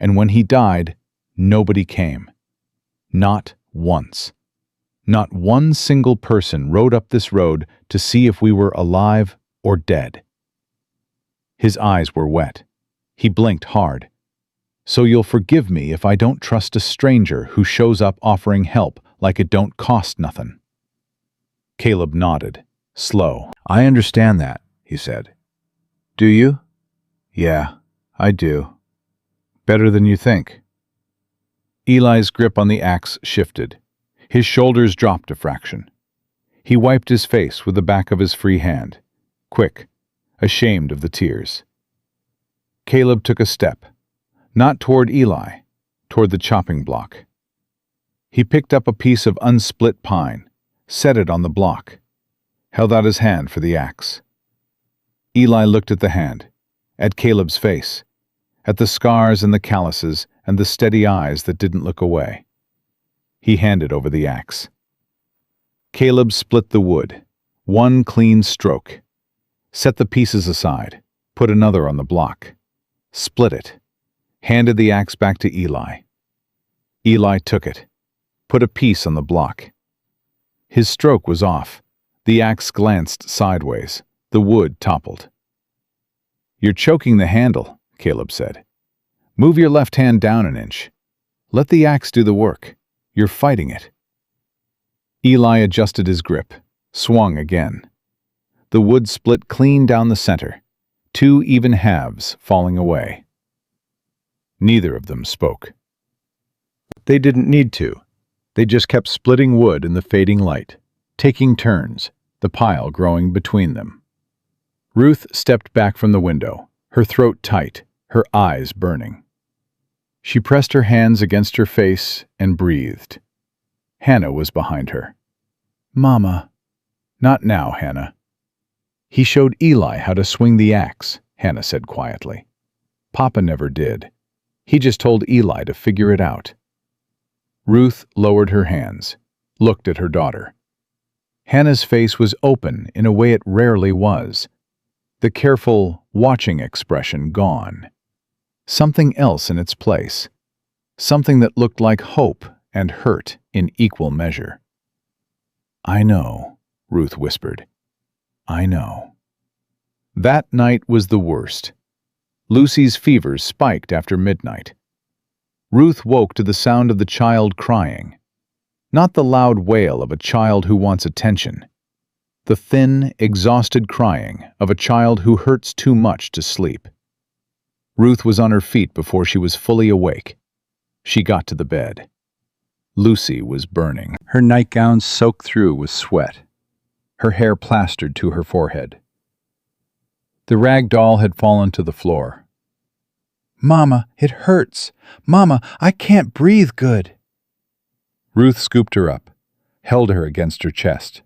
Speaker 2: And when he died, nobody came. Not once. Not one single person rode up this road to see if we were alive or dead. His eyes were wet. He blinked hard. So you'll forgive me if I don't trust a stranger who shows up offering help like it don't cost nothing. Caleb nodded, slow.
Speaker 1: I understand that, he said. Do you? Yeah, I do. Better than you think.
Speaker 2: Eli's grip on the axe shifted. His shoulders dropped a fraction. He wiped his face with the back of his free hand, quick, ashamed of the tears. Caleb took a step, not toward Eli, toward the chopping block. He picked up a piece of unsplit pine, set it on the block, held out his hand for the axe. Eli looked at the hand, at Caleb's face, at the scars and the calluses and the steady eyes that didn't look away. He handed over the axe. Caleb split the wood, one clean stroke, set the pieces aside, put another on the block, split it, handed the axe back to Eli. Eli took it, put a piece on the block. His stroke was off. The axe glanced sideways. The wood toppled. You're choking the handle, Caleb said. Move your left hand down an inch. Let the axe do the work. You're fighting it. Eli adjusted his grip, swung again. The wood split clean down the center, 2 even halves falling away. Neither of them spoke. They didn't need to. They just kept splitting wood in the fading light, taking turns, the pile growing between them. Ruth stepped back from the window, her throat tight, her eyes burning. She pressed her hands against her face and breathed. Hannah was behind her. Mama. Not now, Hannah. He showed Eli how to swing the axe, Hannah said quietly. Papa never did. He just told Eli to figure it out. Ruth lowered her hands, looked at her daughter. Hannah's face was open in a way it rarely was. The careful, watching expression gone. Something else in its place. Something that looked like hope and hurt in equal measure. I know, Ruth whispered. I know. That night was the worst. Lucy's fevers spiked after midnight. Ruth woke to the sound of the child crying. Not the loud wail of a child who wants attention. The thin, exhausted crying of a child who hurts too much to sleep. Ruth was on her feet before she was fully awake. She got to the bed. Lucy was burning. Her nightgown soaked through with sweat. Her hair plastered to her forehead. The rag doll had fallen to the floor. Mama, it hurts. Mama, I can't breathe good. Ruth scooped her up, held her against her chest.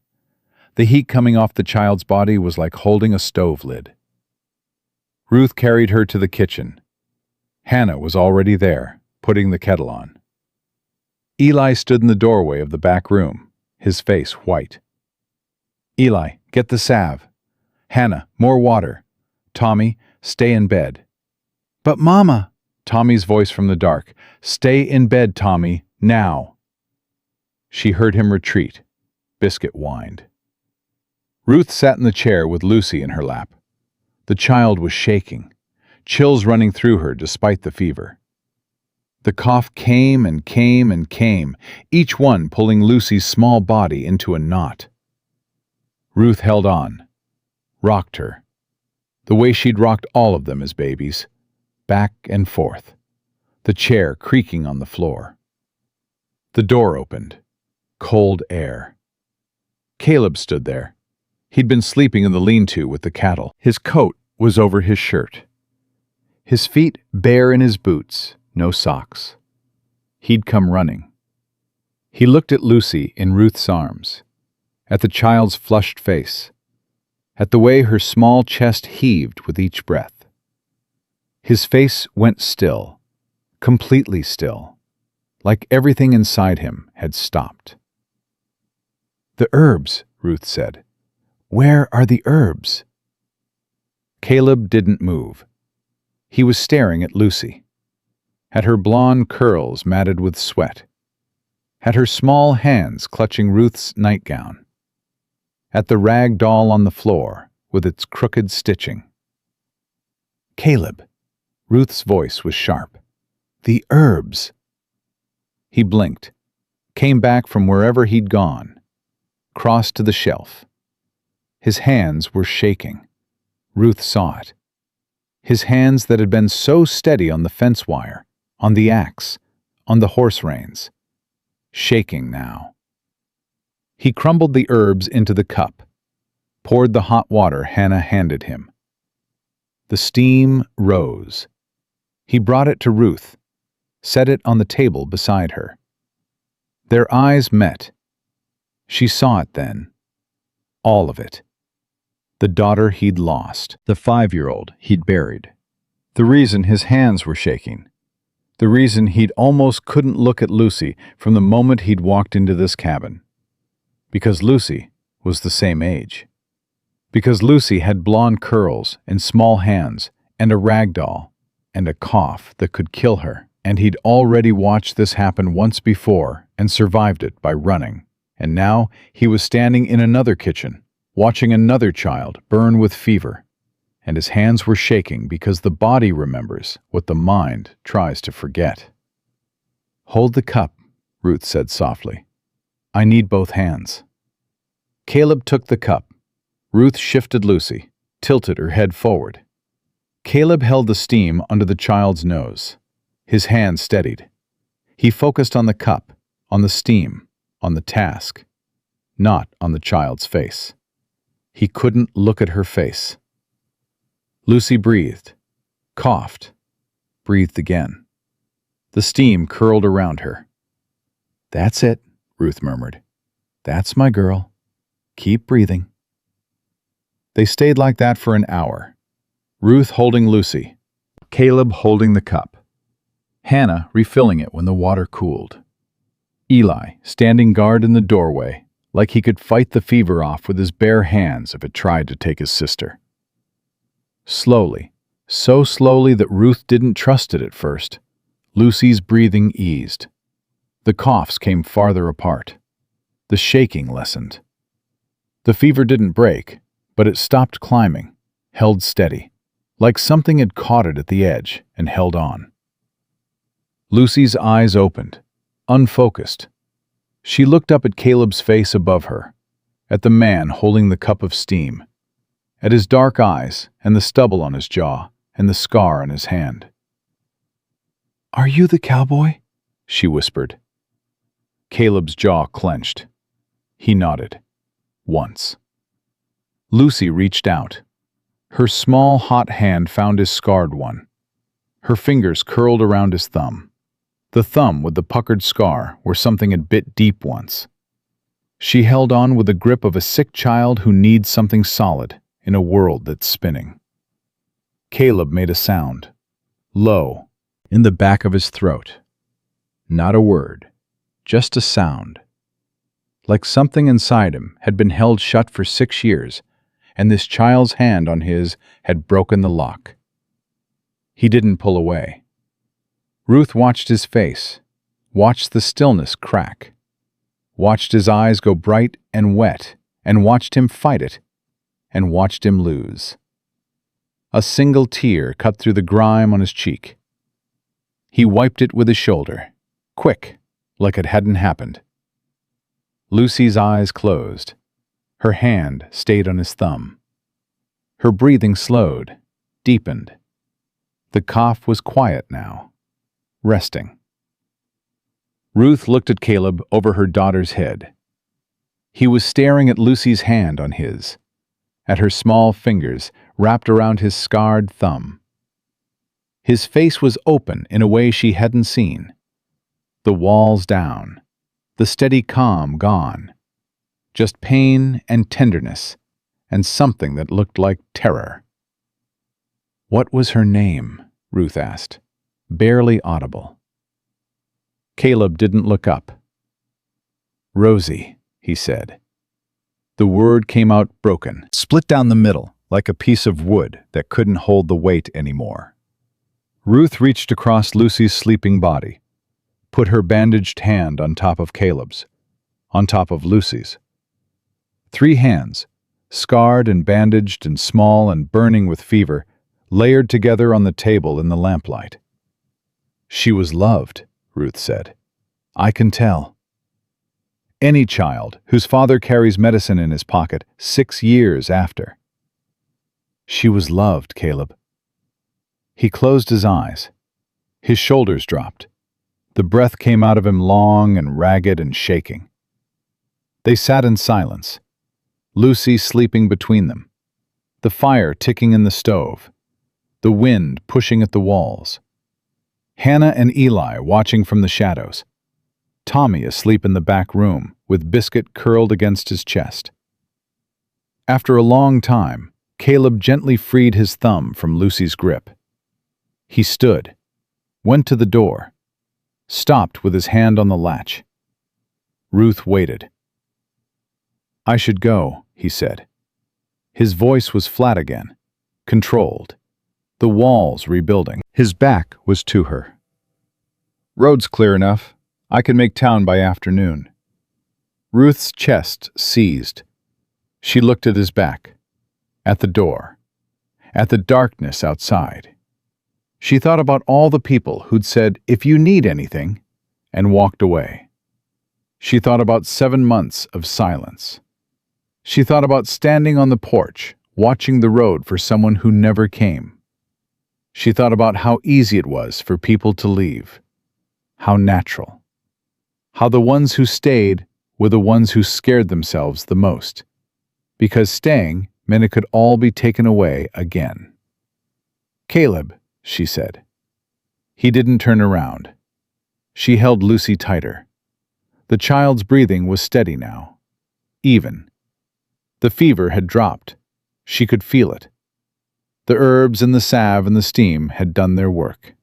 Speaker 2: The heat coming off the child's body was like holding a stove lid. Ruth carried her to the kitchen. Hannah was already there, putting the kettle on. Eli stood in the doorway of the back room, his face white. Eli, get the salve. Hannah, more water. Tommy, stay in bed. But Mama, Tommy's voice from the dark, stay in bed, Tommy, now. She heard him retreat. Biscuit whined. Ruth sat in the chair with Lucy in her lap. The child was shaking, chills running through her despite the fever. The cough came and came and came, each one pulling Lucy's small body into a knot. Ruth held on, rocked her, the way she'd rocked all of them as babies, back and forth, the chair creaking on the floor. The door opened, cold air. Caleb stood there,
Speaker 1: He'd been sleeping in the lean-to with the cattle. His coat was over his shirt. His feet bare in his boots, no socks. He'd come running. He looked at Lucy in Ruth's arms, at the child's flushed face, at the way her small chest heaved with each breath. His face went still, completely still, like everything inside him had stopped. "The herbs," Ruth said. "Where are the herbs?" Caleb didn't move. He was staring at Lucy, at her blonde curls matted with sweat, at her small hands clutching Ruth's nightgown, at the rag doll on the floor with its crooked stitching. "Caleb," Ruth's voice was sharp. "The herbs." He blinked, came back from wherever he'd gone, crossed to the shelf. His hands were shaking. Ruth saw it. His hands that had been so steady on the fence wire, on the axe, on the horse reins. Shaking now. He crumbled the herbs into the cup, poured the hot water Hannah handed him. The steam rose. He brought it to Ruth, set it on the table beside her. Their eyes met. She saw it then. All of it. The daughter he'd lost. The 5-year-old he'd buried. The reason his hands were shaking. The reason he'd almost couldn't look at Lucy from the moment he'd walked into this cabin. Because Lucy was the same age. Because Lucy had blonde curls and small hands and a rag doll and a cough that could kill her, and he'd already watched this happen once before and survived it by running. And now he was standing in another kitchen, watching another child burn with fever, and his hands were shaking because the body remembers what the mind tries to forget. "Hold the cup," Ruth said softly. "I need both hands." Caleb took the cup. Ruth shifted Lucy, tilted her head forward. Caleb held the steam under the child's nose. His hand steadied. He focused on the cup, on the steam, on the task, not on the child's face. He couldn't look at her face. Lucy breathed, coughed, breathed again. The steam curled around her. "That's it," Ruth murmured. "That's my girl. Keep breathing." They stayed like that for an hour. Ruth holding Lucy, Caleb holding the cup, Hannah refilling it when the water cooled. Eli standing guard in the doorway, like he could fight the fever off with his bare hands if it tried to take his sister. Slowly, so slowly that Ruth didn't trust it at first, Lucy's breathing eased. The coughs came farther apart. The shaking lessened. The fever didn't break, but it stopped climbing, held steady, like something had caught it at the edge and held on. Lucy's eyes opened, unfocused. She looked up at Caleb's face above her, at the man holding the cup of steam, at his dark eyes and the stubble on his jaw and the scar on his hand. "Are you the cowboy?" she whispered. Caleb's jaw clenched. He nodded. Once. Lucy reached out. Her small, hot hand found his scarred one. Her fingers curled around his thumb. The thumb with the puckered scar where something had bit deep once. She held on with the grip of a sick child who needs something solid in a world that's spinning. Caleb made a sound, low, in the back of his throat. Not a word, just a sound. Like something inside him had been held shut for 6 years, and this child's hand on his had broken the lock. He didn't pull away. Ruth watched his face, watched the stillness crack, watched his eyes go bright and wet, and watched him fight it, and watched him lose. A single tear cut through the grime on his cheek. He wiped it with his shoulder, quick, like it hadn't happened. Lucy's eyes closed. Her hand stayed on his thumb. Her breathing slowed, deepened. The cough was quiet now, resting. Ruth looked at Caleb over her daughter's head. He was staring at Lucy's hand on his,
Speaker 2: at her small fingers wrapped around his scarred thumb. His face was open in a way she hadn't seen. The walls down, the steady calm gone. Just pain and tenderness, and something that looked like terror. "What was her name?" Ruth asked, barely audible. Caleb didn't look up. "Rosie," he said. The word came out broken, split down the middle, like a piece of wood that couldn't hold the weight anymore. Ruth reached across Lucy's sleeping body, put her bandaged hand on top of Caleb's, on top of Lucy's. 3 hands, scarred and bandaged and small and burning with fever, layered together on the table in the lamplight. "She was loved," Ruth said. "I can tell." Any child whose father carries medicine in his pocket 6 years after. "She was loved, Caleb." He closed his eyes. His shoulders dropped. The breath came out of him long and ragged and shaking. They sat in silence, Lucy sleeping between them, the fire ticking in the stove, the wind pushing at the walls. Hannah and Eli watching from the shadows. Tommy asleep in the back room, with Biscuit curled against his chest. After a long time, Caleb gently freed his thumb from Lucy's grip. He stood, went to the door, stopped with his hand on the latch. Ruth waited. "I should go," he said. His voice was flat again, controlled, the walls rebuilding. His back was to her. "Road's clear enough. I can make town by afternoon." Ruth's chest seized. She looked at his back, at the door, at the darkness outside. She thought about all the people who'd said, "If you need anything," and walked away. She thought about 7 months of silence. She thought about standing on the porch, watching the road for someone who never came. She thought about how easy it was for people to leave, how natural, how the ones who stayed were the ones who scared themselves the most, because staying meant it could all be taken away again. "Caleb," she said. He didn't turn around. She held Lucy tighter. The child's breathing was steady now, even. The fever had dropped. She could feel it. The herbs and the salve and the steam had done their work.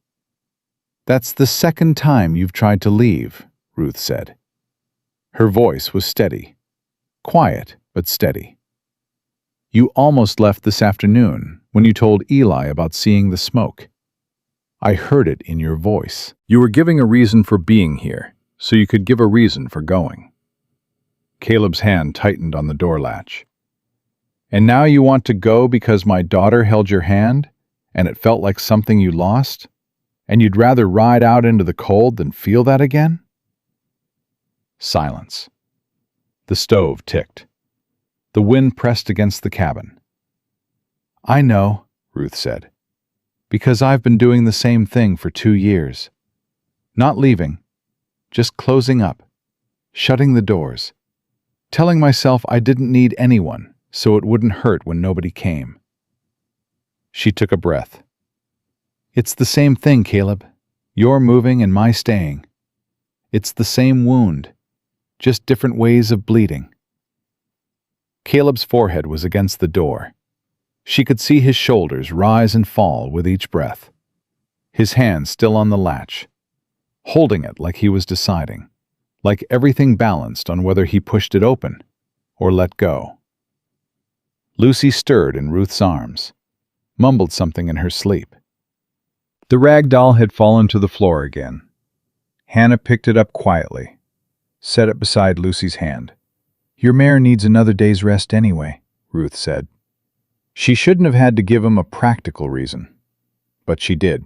Speaker 2: "That's the 2nd time you've tried to leave," Ruth said. Her voice was steady, quiet but steady. "You almost left this afternoon when you told Eli about seeing the smoke. I heard it in your voice. You were giving a reason for being here, so you could give a reason for going." Caleb's hand tightened on the door latch. "And now you want to go because my daughter held your hand, and it felt like something you lost? And you'd rather ride out into the cold than feel that again?" Silence. The stove ticked. The wind pressed against the cabin. "I know," Ruth said, "because I've been doing the same thing for 2 years. Not leaving, just closing up, shutting the doors, telling myself I didn't need anyone so it wouldn't hurt when nobody came." She took a breath. "It's the same thing, Caleb. You're moving and my staying. It's the same wound, just different ways of bleeding." Caleb's forehead was against the door. She could see his shoulders rise and fall with each breath. His hand still on the latch, holding it like he was deciding, like everything balanced on whether he pushed it open or let go. Lucy stirred in Ruth's arms, mumbled something in her sleep. The rag doll had fallen to the floor again. Hannah picked it up quietly, set it beside Lucy's hand. "Your mare needs another day's rest anyway," Ruth said. She shouldn't have had to give him a practical reason, but she did.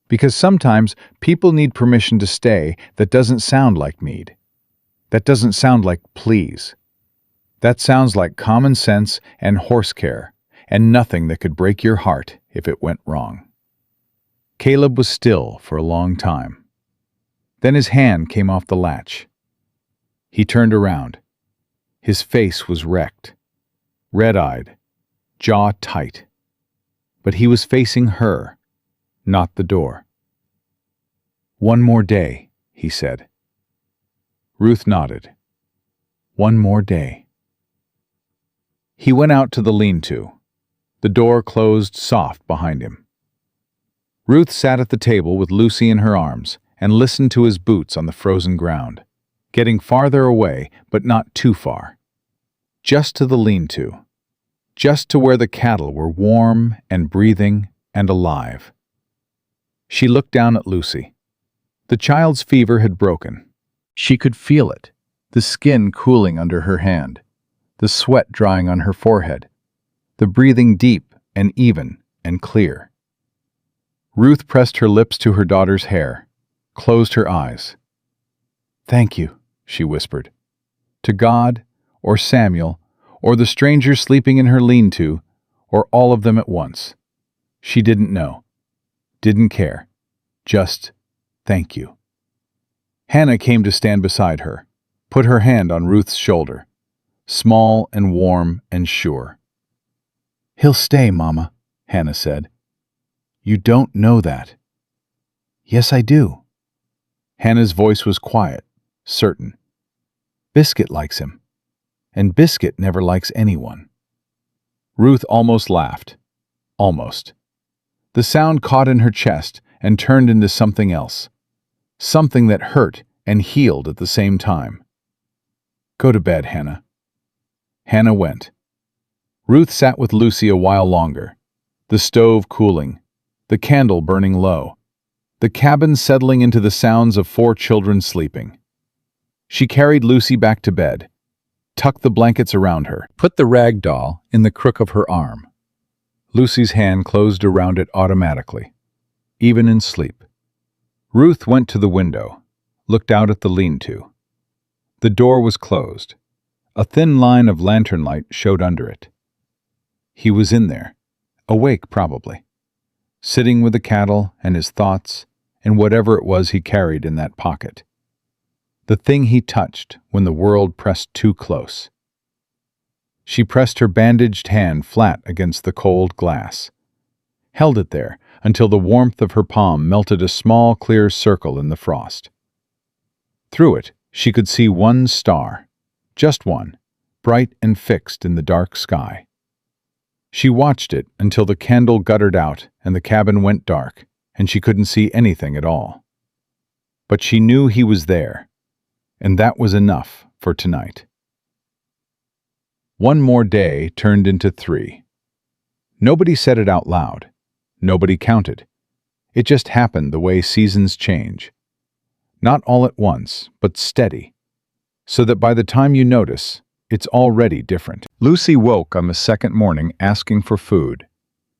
Speaker 2: Because sometimes people need permission to stay that doesn't sound like need. That doesn't sound like please. That sounds like common sense and horse care, and nothing that could break your heart if it went wrong. Caleb was still for a long time. Then his hand came off the latch. He turned around. His face was wrecked, red-eyed, jaw tight. But he was facing her, not the door. "One more day," he said. Ruth nodded. "One more day." He went out to the lean-to. The door closed soft behind him. Ruth sat at the table with Lucy in her arms and listened to his boots on the frozen ground, getting farther away, but not too far. Just to the lean-to. Just to where the cattle were warm and breathing and alive. She looked down at Lucy. The child's fever had broken. She could feel it, the skin cooling under her hand, the sweat drying on her forehead, the breathing deep and even and clear. Ruth pressed her lips to her daughter's hair, closed her eyes. "Thank you," she whispered. To God, or Samuel, or the stranger sleeping in her lean-to, or all of them at once. She didn't know. Didn't care. Just, thank you. Hannah came to stand beside her, put her hand on Ruth's shoulder, small and warm and sure. "He'll stay, Mama," Hannah said. "You don't know that." "Yes, I do." Hannah's voice was quiet, certain. "Biscuit likes him, and Biscuit never likes anyone." Ruth almost laughed. Almost. The sound caught in her chest and turned into something else. Something that hurt and healed at the same time. "Go to bed, Hannah." Hannah went. Ruth sat with Lucy a while longer, the stove cooling, the candle burning low, the cabin settling into the sounds of 4 children sleeping. She carried Lucy back to bed, tucked the blankets around her, put the rag doll in the crook of her arm. Lucy's hand closed around it automatically, even in sleep. Ruth went to the window, looked out at the lean-to. The door was closed. A thin line of lantern light showed under it. He was in there, awake probably, sitting with the cattle and his thoughts and whatever it was he carried in that pocket. The thing he touched when the world pressed too close. She pressed her bandaged hand flat against the cold glass, held it there until the warmth of her palm melted a small clear circle in the frost. Through it, she could see one star, just one, bright and fixed in the dark sky. She watched it until the candle guttered out and the cabin went dark, and she couldn't see anything at all. But she knew he was there, and that was enough for tonight. One more day turned into 3. Nobody said it out loud. Nobody counted. It just happened the way seasons change. Not all at once, but steady, so that by the time you notice, it's already different. Lucy woke on the second morning asking for food.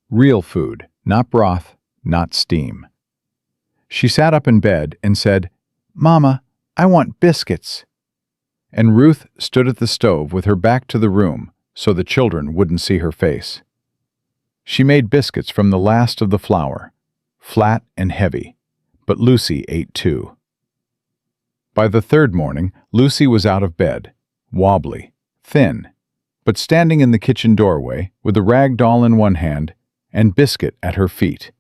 Speaker 2: Real food, not broth, not steam. She sat up in bed and said, "Mama, I want biscuits." And Ruth stood at the stove with her back to the room so the children wouldn't see her face. She made biscuits from the last of the flour, flat and heavy, but Lucy ate too. By the third morning, Lucy was out of bed, wobbly, thin, but standing in the kitchen doorway with a rag doll in one hand and Biscuit at her feet,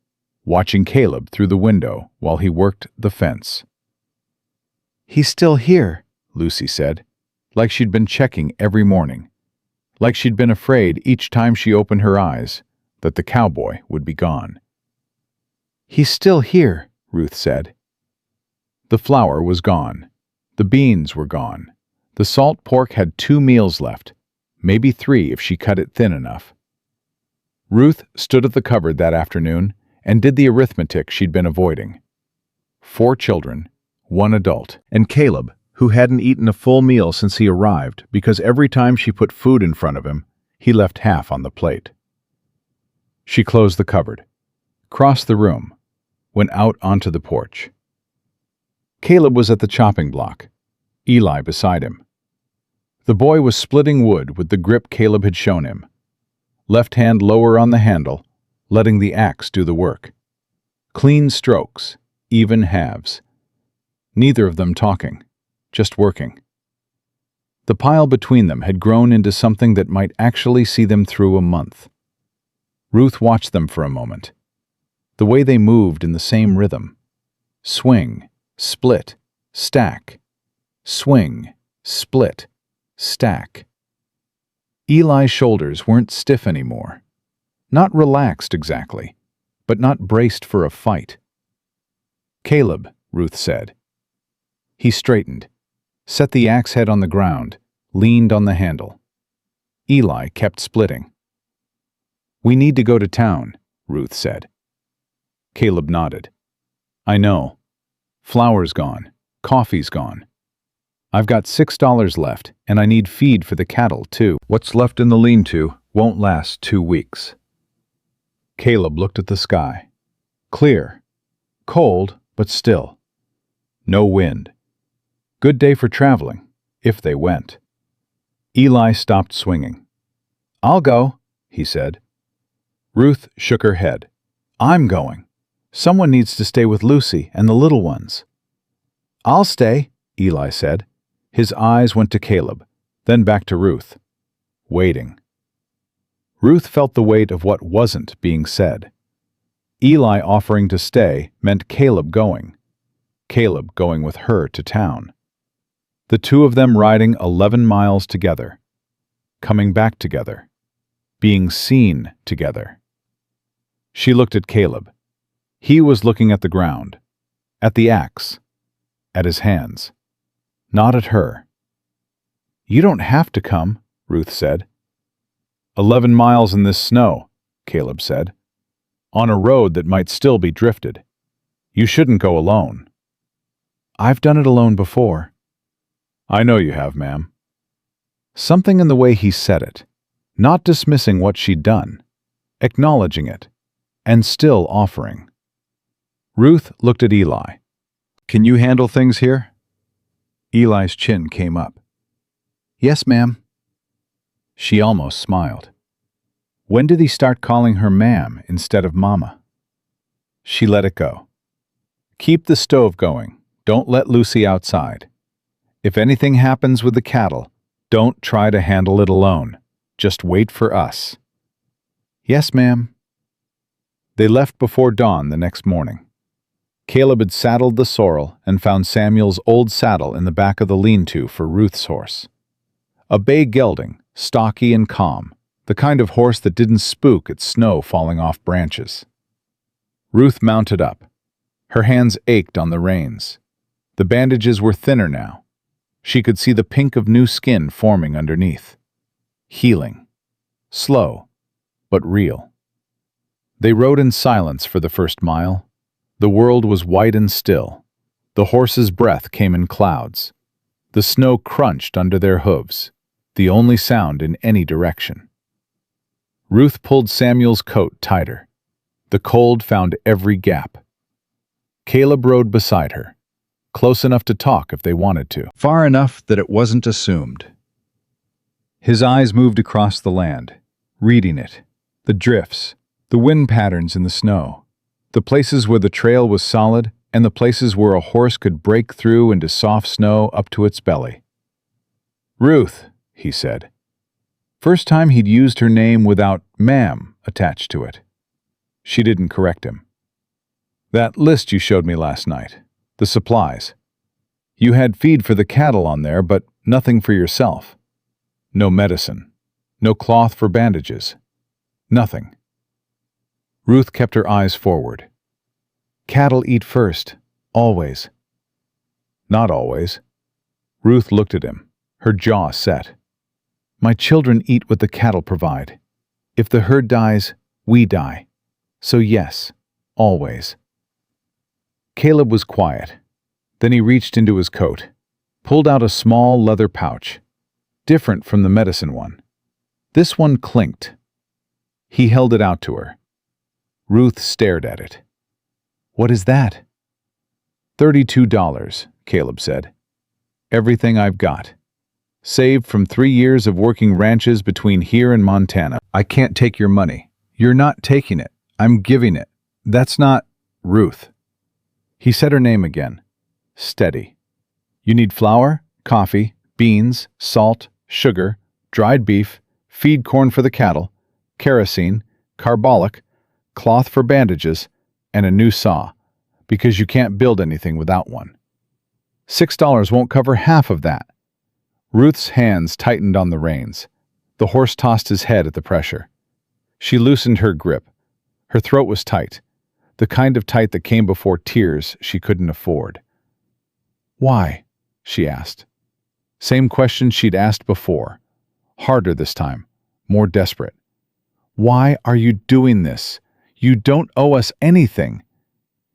Speaker 2: watching Caleb through the window while he worked the fence. "He's still here," Lucy said, like she'd been checking every morning, like she'd been afraid each time she opened her eyes that the cowboy would be gone. "He's still here," Ruth said. The flour was gone. The beans were gone. The salt pork had 2 meals left, maybe 3 if she cut it thin enough. Ruth stood at the cupboard that afternoon and did the arithmetic she'd been avoiding. 4 children, 1 adult, and Caleb, who hadn't eaten a full meal since he arrived because every time she put food in front of him, he left half on the plate. She closed the cupboard, crossed the room, went out onto the porch. Caleb was at the chopping block, Eli beside him. The boy was splitting wood with the grip Caleb had shown him, left hand lower on the handle, letting the axe do the work. Clean strokes, even halves. Neither of them talking, just working. The pile between them had grown into something that might actually see them through a month. Ruth watched them for a moment. The way they moved in the same rhythm. Swing, split, stack. Swing, split, stack. Eli's shoulders weren't stiff anymore. Not relaxed exactly, but not braced for a fight. "Caleb," Ruth said. He straightened, set the axe head on the ground, leaned on the handle. Eli kept splitting. "We need to go to town," Ruth said. Caleb nodded. "I know. Flour's gone. Coffee's gone. I've got $6 left, and I need feed for the cattle, too. What's left in the lean-to won't last 2 weeks." Caleb looked at the sky. Clear. Cold, but still. No wind. Good day for traveling, if they went. Eli stopped swinging. "I'll go," he said. Ruth shook her head. "I'm going. Someone needs to stay with Lucy and the little ones." "I'll stay," Eli said. His eyes went to Caleb, then back to Ruth. Waiting. Ruth felt the weight of what wasn't being said. Eli offering to stay meant Caleb going. Caleb going with her to town. The two of them riding 11 miles together. Coming back together. Being seen together. She looked at Caleb. He was looking at the ground. At the axe. At his hands. Not at her. "You don't have to come," Ruth said. 11 miles in this snow," Caleb said. "On a road that might still be drifted. You shouldn't go alone." "I've done it alone before." "I know you have, ma'am." Something in the way he said it, not dismissing what she'd done, acknowledging it, and still offering. Ruth looked at Eli. "Can you handle things here?" Eli's chin came up. "Yes, ma'am." She almost smiled. When did he start calling her ma'am instead of mama? She let it go. "Keep the stove going. Don't let Lucy outside. If anything happens with the cattle, don't try to handle it alone. Just wait for us." "Yes, ma'am." They left before dawn the next morning. Caleb had saddled the sorrel and found Samuel's old saddle in the back of the lean-to for Ruth's horse. A bay gelding, stocky and calm, the kind of horse that didn't spook at snow falling off branches. Ruth mounted up. Her hands ached on the reins. The bandages were thinner now. She could see the pink of new skin forming underneath. Healing. Slow, but real. They rode in silence for the first mile. The world was white and still. The horse's breath came in clouds. The snow crunched under their hooves, the only sound in any direction. Ruth pulled Samuel's coat tighter. The cold found every gap. Caleb rode beside her, close enough to talk if they wanted to, far enough that it wasn't assumed. His eyes moved across the land, reading it, the drifts, the wind patterns in the snow, the places where the trail was solid and the places where a horse could break through into soft snow up to its belly. "Ruth," he said. First time he'd used her name without "ma'am" attached to it. She didn't correct him. "That list you showed me last night, the supplies. You had feed for the cattle on there, but nothing for yourself. No medicine, no cloth for bandages, nothing." Ruth kept her eyes forward. "Cattle eat first, always." "Not always." Ruth looked at him, her jaw set. "My children eat what the cattle provide. If the herd dies, we die. So yes, always." Caleb was quiet. Then he reached into his coat, pulled out a small leather pouch, different from the medicine one. This one clinked. He held it out to her. Ruth stared at it. "What is that?" $32, Caleb said. "Everything I've got. Saved from 3 years of working ranches between here and Montana. I can't take your money. You're not taking it. I'm giving it. That's not Ruth." He said her name again. Steady. "You need flour, coffee, beans, salt, sugar, dried beef, feed corn for the cattle, kerosene, carbolic, cloth for bandages, and a new saw, because you can't build anything without one. $6 won't cover half of that. Ruth's hands tightened on the reins. The horse tossed his head at the pressure. She loosened her grip. Her throat was tight, the kind of tight that came before tears she couldn't afford. "Why?" she asked. Same question she'd asked before, harder this time, more desperate. "Why are you doing this? You don't owe us anything.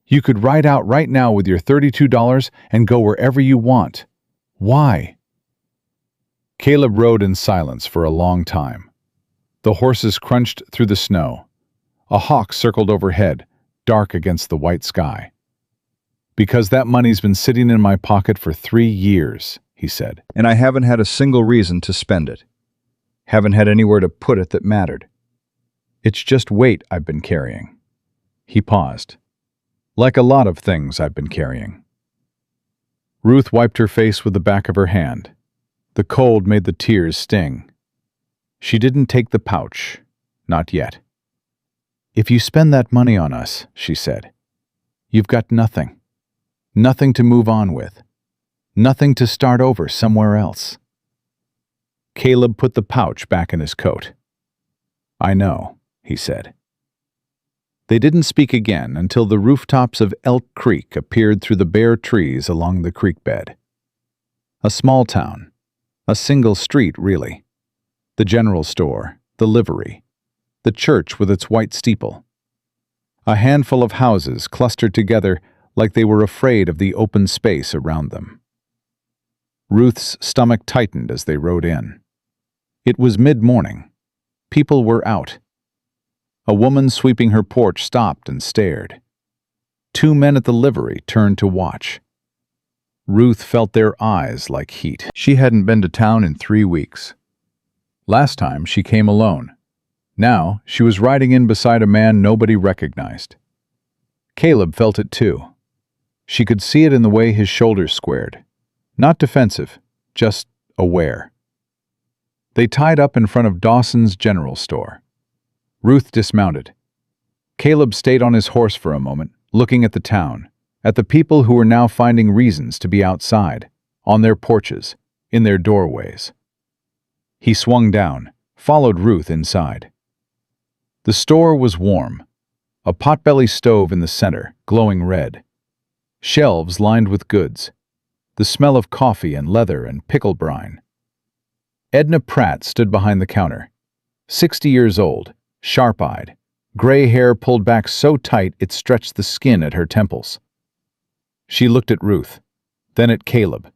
Speaker 2: You could ride out right now with your $32 and go wherever you want. Why?" Caleb rode in silence for a long time. The horses crunched through the snow. A hawk circled overhead, dark against the white sky. "Because that money's been sitting in my pocket for 3 years," he said. "And I haven't had a single reason to spend it. Haven't had anywhere to put it that mattered. It's just weight I've been carrying." He paused. "Like a lot of things I've been carrying." Ruth wiped her face with the back of her hand. The cold made the tears sting. She didn't take the pouch. Not yet. "If you spend that money on us," she said, "you've got nothing. Nothing to move on with. Nothing to start over somewhere else." Caleb put the pouch back in his coat. "I know," he said. They didn't speak again until the rooftops of Elk Creek appeared through the bare trees along the creek bed. A small town. A single street, really. The general store, the livery, the church with its white steeple. A handful of houses clustered together like they were afraid of the open space around them. Ruth's stomach tightened as they rode in. It was mid-morning. People were out. A woman sweeping her porch stopped and stared. 2 men at the livery turned to watch. Ruth felt their eyes like heat. She hadn't been to town in 3 weeks. Last time she came alone. Now she was riding in beside a man nobody recognized. Caleb felt it too. She could see it in the way his shoulders squared. Not defensive, just aware. They tied up in front of Dawson's General Store. Ruth dismounted. Caleb stayed on his horse for a moment, looking at the town, at the people who were now finding reasons to be outside, on their porches, in their doorways. He swung down, followed Ruth inside. The store was warm. A potbelly stove in the center, glowing red. Shelves lined with goods. The smell of coffee and leather and pickle brine. Edna Pratt stood behind the counter. 60 years old, sharp-eyed, gray hair pulled back so tight it stretched the skin at her temples. She looked at Ruth, then at Caleb,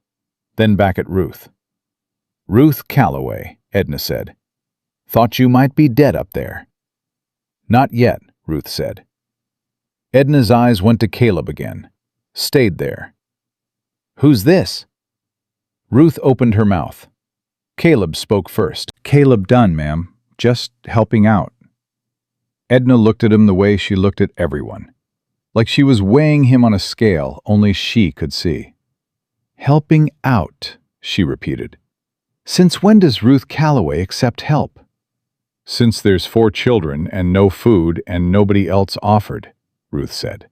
Speaker 2: then back at Ruth. "Ruth Calloway," Edna said. "Thought you might be dead up there." "Not yet," Ruth said. Edna's eyes went to Caleb again, stayed there. "Who's this?" Ruth opened her mouth. Caleb spoke first. "Caleb Dunn, ma'am. Just helping out." Edna looked at him the way she looked at everyone, like she was weighing him on a scale only she could see. "Helping out," she repeated. "Since when does Ruth Calloway accept help?" "Since there's 4 children and no food and nobody else offered," Ruth said.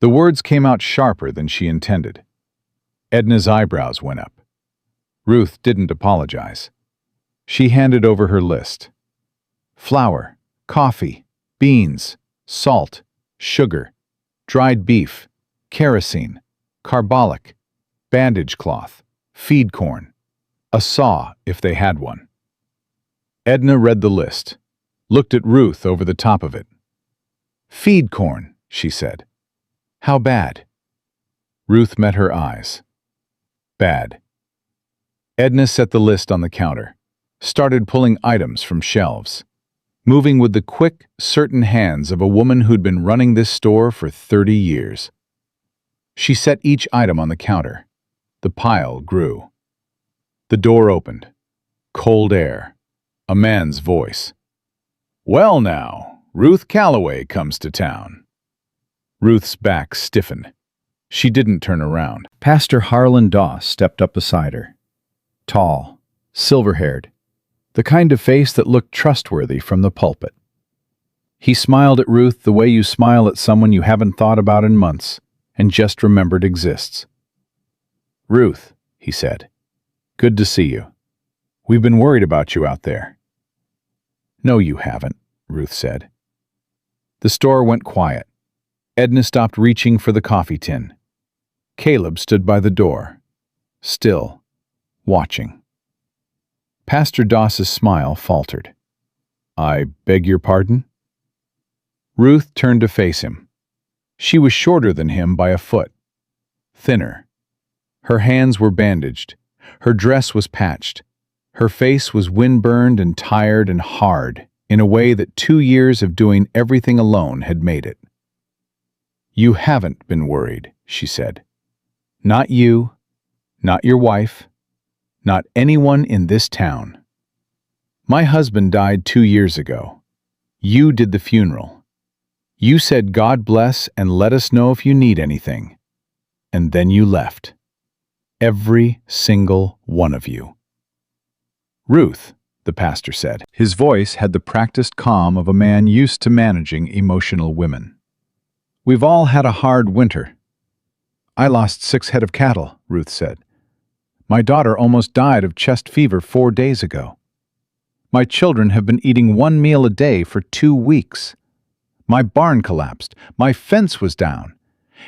Speaker 2: The words came out sharper than she intended. Edna's eyebrows went up. Ruth didn't apologize. She handed over her list. Flour, coffee, beans, salt, sugar, dried beef, kerosene, carbolic, bandage cloth, feed corn, a saw if they had one. Edna read the list, looked at Ruth over the top of it. "Feed corn," she said. "How bad?" Ruth met her eyes. "Bad." Edna set the list on the counter, started pulling items from shelves, moving with the quick, certain hands of a woman who'd been running this store for 30 years. She set each item on the counter. The pile grew. The door opened. Cold air. A man's voice. "Well now, Ruth Calloway comes to town." Ruth's back stiffened. She didn't turn around. Pastor Harlan Doss stepped up beside her. Tall, silver-haired, the kind of face that looked trustworthy from the pulpit.
Speaker 1: He smiled at Ruth the way you smile at someone you haven't thought about in months and just remembered exists. "Ruth," he said, "good to see you. We've been worried about you out there." "No, you haven't," Ruth said. The store went quiet. Edna stopped reaching for the coffee tin. Caleb stood by the door, still, watching. Pastor Doss's smile faltered. "I beg your pardon?" Ruth turned to face him. She was shorter than him by a foot, thinner. Her hands were bandaged. Her dress was patched. Her face was windburned and tired and hard in a way that 2 years of doing everything alone had made it. "You haven't been worried," she said. "Not you, not your wife, not anyone in this town. My husband died 2 years ago. You did the funeral. You said God bless and let us know if you need anything. And then you left. Every single one of you." "Ruth," the pastor said. His voice had the practiced calm of a man used to managing emotional women. "We've all had a hard winter." "I lost 6 head of cattle," Ruth said. "My daughter almost died of chest fever 4 days ago. My children have been eating 1 meal a day for 2 weeks. My barn collapsed, my fence was down,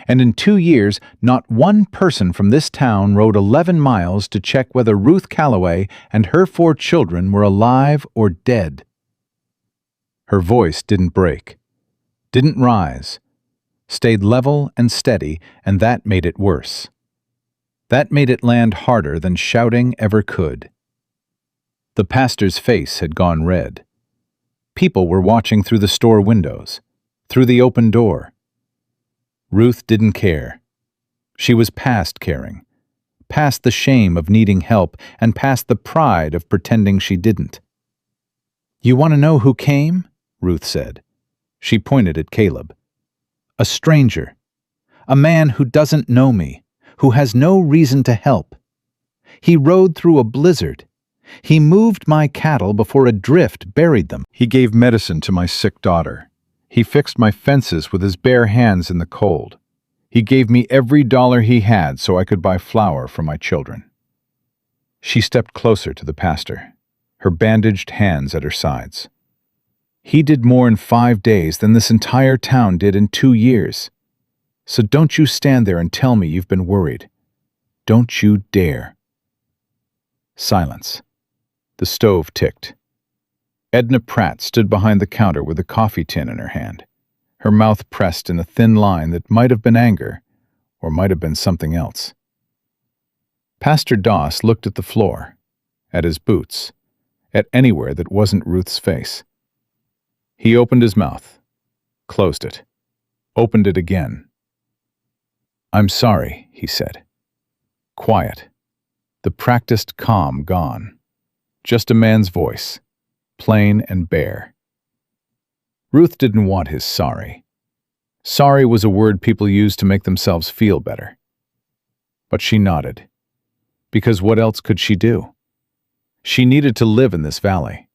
Speaker 1: and in 2 years, not one person from this town rode 11 miles to check whether Ruth Calloway and her 4 children were alive or dead." Her voice didn't break, didn't rise, stayed level and steady, and that made it worse. That made it land harder than shouting ever could. The pastor's face had gone red. People were watching through the store windows, through the open door. Ruth didn't care. She was past caring, past the shame of needing help, and past the pride of pretending she didn't. "You want to know who came?" Ruth said. She pointed at Caleb. "A stranger. A man who doesn't know me, who has no reason to help. He rode through a blizzard. He moved my cattle before a drift buried them. He gave medicine to my sick daughter. He fixed my fences with his bare hands in the cold. He gave me every dollar he had so I could buy flour for my children." She stepped closer to the pastor, her bandaged hands at her sides. "He did more in 5 days than this entire town did in 2 years. So don't you stand there and tell me you've been worried. Don't you dare." Silence. The stove ticked. Edna Pratt stood behind the counter with a coffee tin in her hand, her mouth pressed in a thin line that might have been anger, or might have been something else. Pastor Doss looked at the floor, at his boots, at anywhere that wasn't Ruth's face. He opened his mouth, closed it, opened it again. "I'm sorry," he said. Quiet. The practiced calm gone. Just a man's voice, plain and bare. Ruth didn't want his sorry. Sorry was a word people used to make themselves feel better. But she nodded. Because what else could she do? She needed to live in this valley.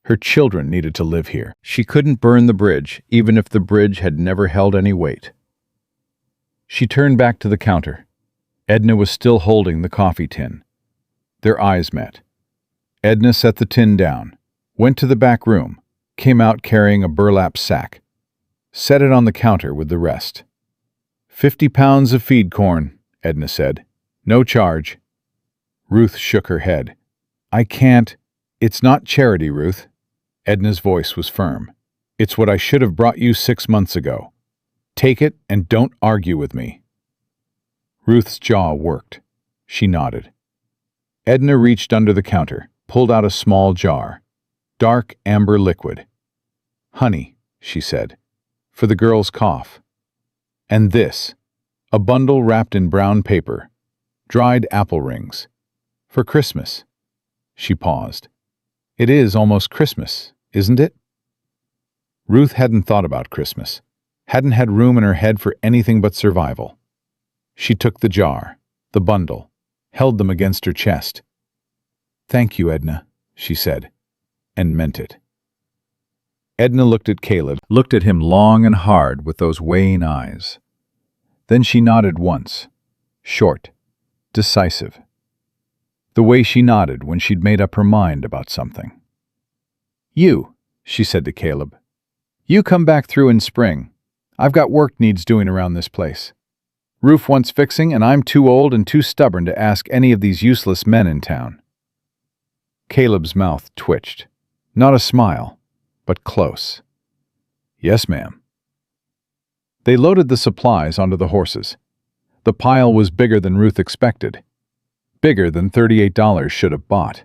Speaker 1: Her children needed to live here. She couldn't burn the bridge, even if the bridge had never held any weight. She turned back to the counter. Edna was still holding the coffee tin. Their eyes met. Edna set the tin down, went to the back room, came out carrying a burlap sack, set it on the counter with the rest. 50 pounds of feed corn, Edna said. No charge. Ruth shook her head. I can't. It's not charity, Ruth. Edna's voice was firm. It's what I should have brought you 6 months ago. Take it and don't argue with me. Ruth's jaw worked. She nodded. Edna reached under the counter, pulled out a small jar. Dark amber liquid. Honey, she said, for the girl's cough. And this, a bundle wrapped in brown paper, dried apple rings. For Christmas. She paused. It is almost Christmas, isn't it? Ruth hadn't thought about Christmas, hadn't had room in her head for anything but survival. She took the jar, the bundle, held them against her chest. Thank you, Edna, she said, and meant it. Edna looked at Caleb, looked at him long and hard with those weighing eyes. Then she nodded once, short, decisive. The way she nodded when she'd made up her mind about something. "You," she said to Caleb. "You come back through in spring. I've got work needs doing around this place. Roof wants fixing, and I'm too old and too stubborn to ask any of these useless men in town." Caleb's mouth twitched. Not a smile, but close. "Yes, ma'am." They loaded the supplies onto the horses. The pile was bigger than Ruth expected. Bigger than $38 should have bought.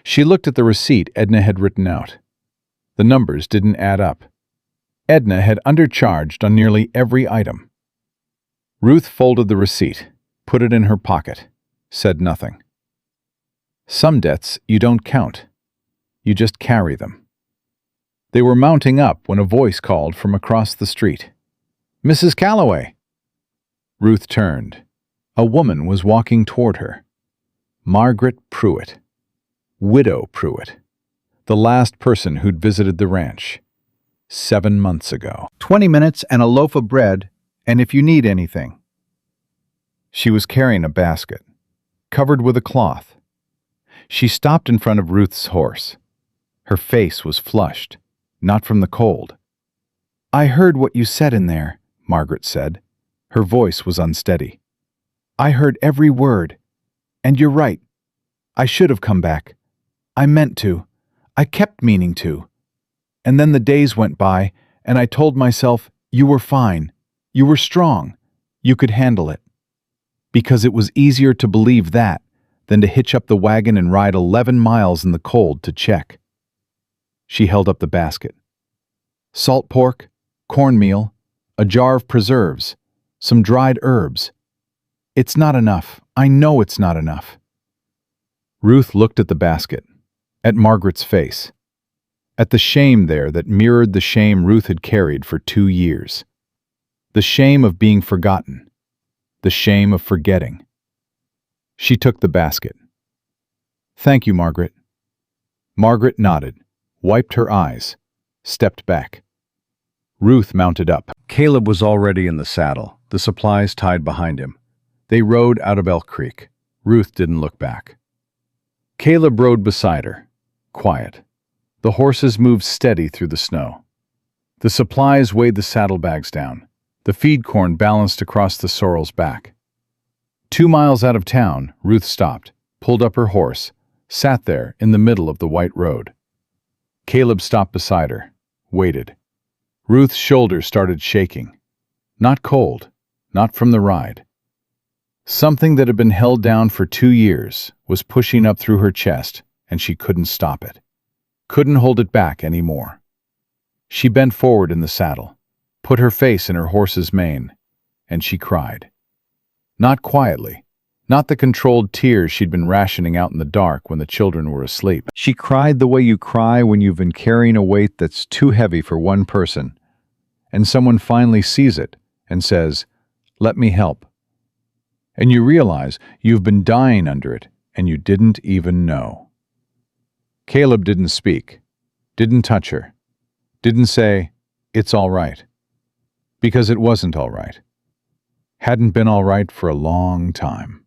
Speaker 1: She looked at the receipt Edna had written out. The numbers didn't add up. Edna had undercharged on nearly every item. Ruth folded the receipt, put it in her pocket, said nothing. Some debts you don't count. You just carry them. They were mounting up when a voice called from across the street. "Mrs. Calloway!" Ruth turned. A woman was walking toward her. Margaret Pruitt. Widow Pruitt. The last person who'd visited the ranch. 7 months ago.
Speaker 2: 20 minutes and a loaf of bread, and if you need anything. She was carrying a basket, covered with a cloth. She stopped in front of Ruth's horse. Her face was flushed, not from the cold. "I heard what you said in there," Margaret said. Her voice was unsteady. "I heard every word. And you're right. I should have come back. I meant to. I kept meaning to. And then the days went by, and I told myself, you were fine. You were strong. You could handle it. Because it was easier to believe that than to hitch up the wagon and ride 11 miles in the cold to check." She held up the basket. "Salt pork, cornmeal, a jar of preserves, some dried herbs. It's not enough. I know it's not enough." Ruth looked at the basket, at Margaret's face, at the shame there that mirrored the shame Ruth had carried for 2 years. The shame of being forgotten, the shame of forgetting. She took the basket. "Thank you, Margaret." Margaret nodded, wiped her eyes, stepped back. Ruth mounted up. Caleb was already in the saddle, the supplies tied behind him. They rode out of Elk Creek. Ruth didn't look back. Caleb rode beside her, quiet. The horses moved steady through the snow. The supplies weighed the saddlebags down. The feed corn balanced across the sorrel's back. 2 miles out of town, Ruth stopped, pulled up her horse, sat there in the middle of the white road. Caleb stopped beside her, waited. Ruth's shoulders started shaking. Not cold, not from the ride. Something that had been held down for 2 years was pushing up through her chest, and she couldn't stop it. Couldn't hold it back anymore. She bent forward in the saddle, put her face in her horse's mane, and she cried. Not quietly, not the controlled tears she'd been rationing out in the dark when the children were asleep. She cried the way you cry when you've been carrying a weight that's too heavy for one person, and someone finally sees it and says, "Let me help." And you realize you've been dying under it, and you didn't even know. Caleb didn't speak, didn't touch her, didn't say, "It's all right." Because it wasn't all right. Hadn't been all right for a long time.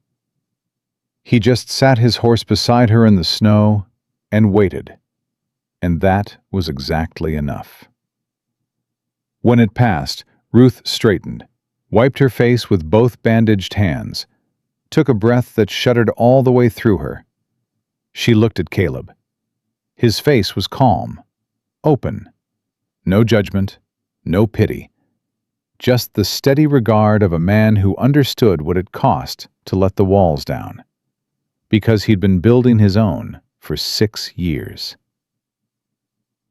Speaker 2: He just sat his horse beside her in the snow and waited. And that was exactly enough. When it passed, Ruth straightened, wiped her face with both bandaged hands, took a breath that shuddered all the way through her. She looked at Caleb. His face was calm, open. No judgment, no pity. Just the steady regard of a man who understood what it cost to let the walls down, because he'd been building his own for 6 years.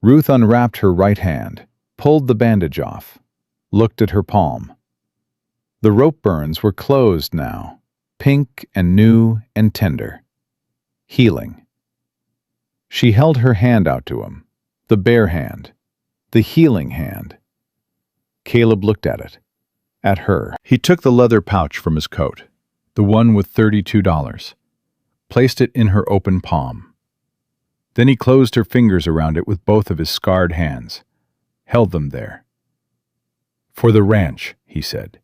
Speaker 2: Ruth unwrapped her right hand, pulled the bandage off, looked at her palm. The rope burns were closed now, pink and new and tender. Healing. She held her hand out to him, the bare hand, the healing hand. Caleb looked at it, at her. He took the leather pouch from his coat, the one with $32, placed it in her open palm. Then he closed her fingers around it with both of his scarred hands, held them there. "For the ranch," he said.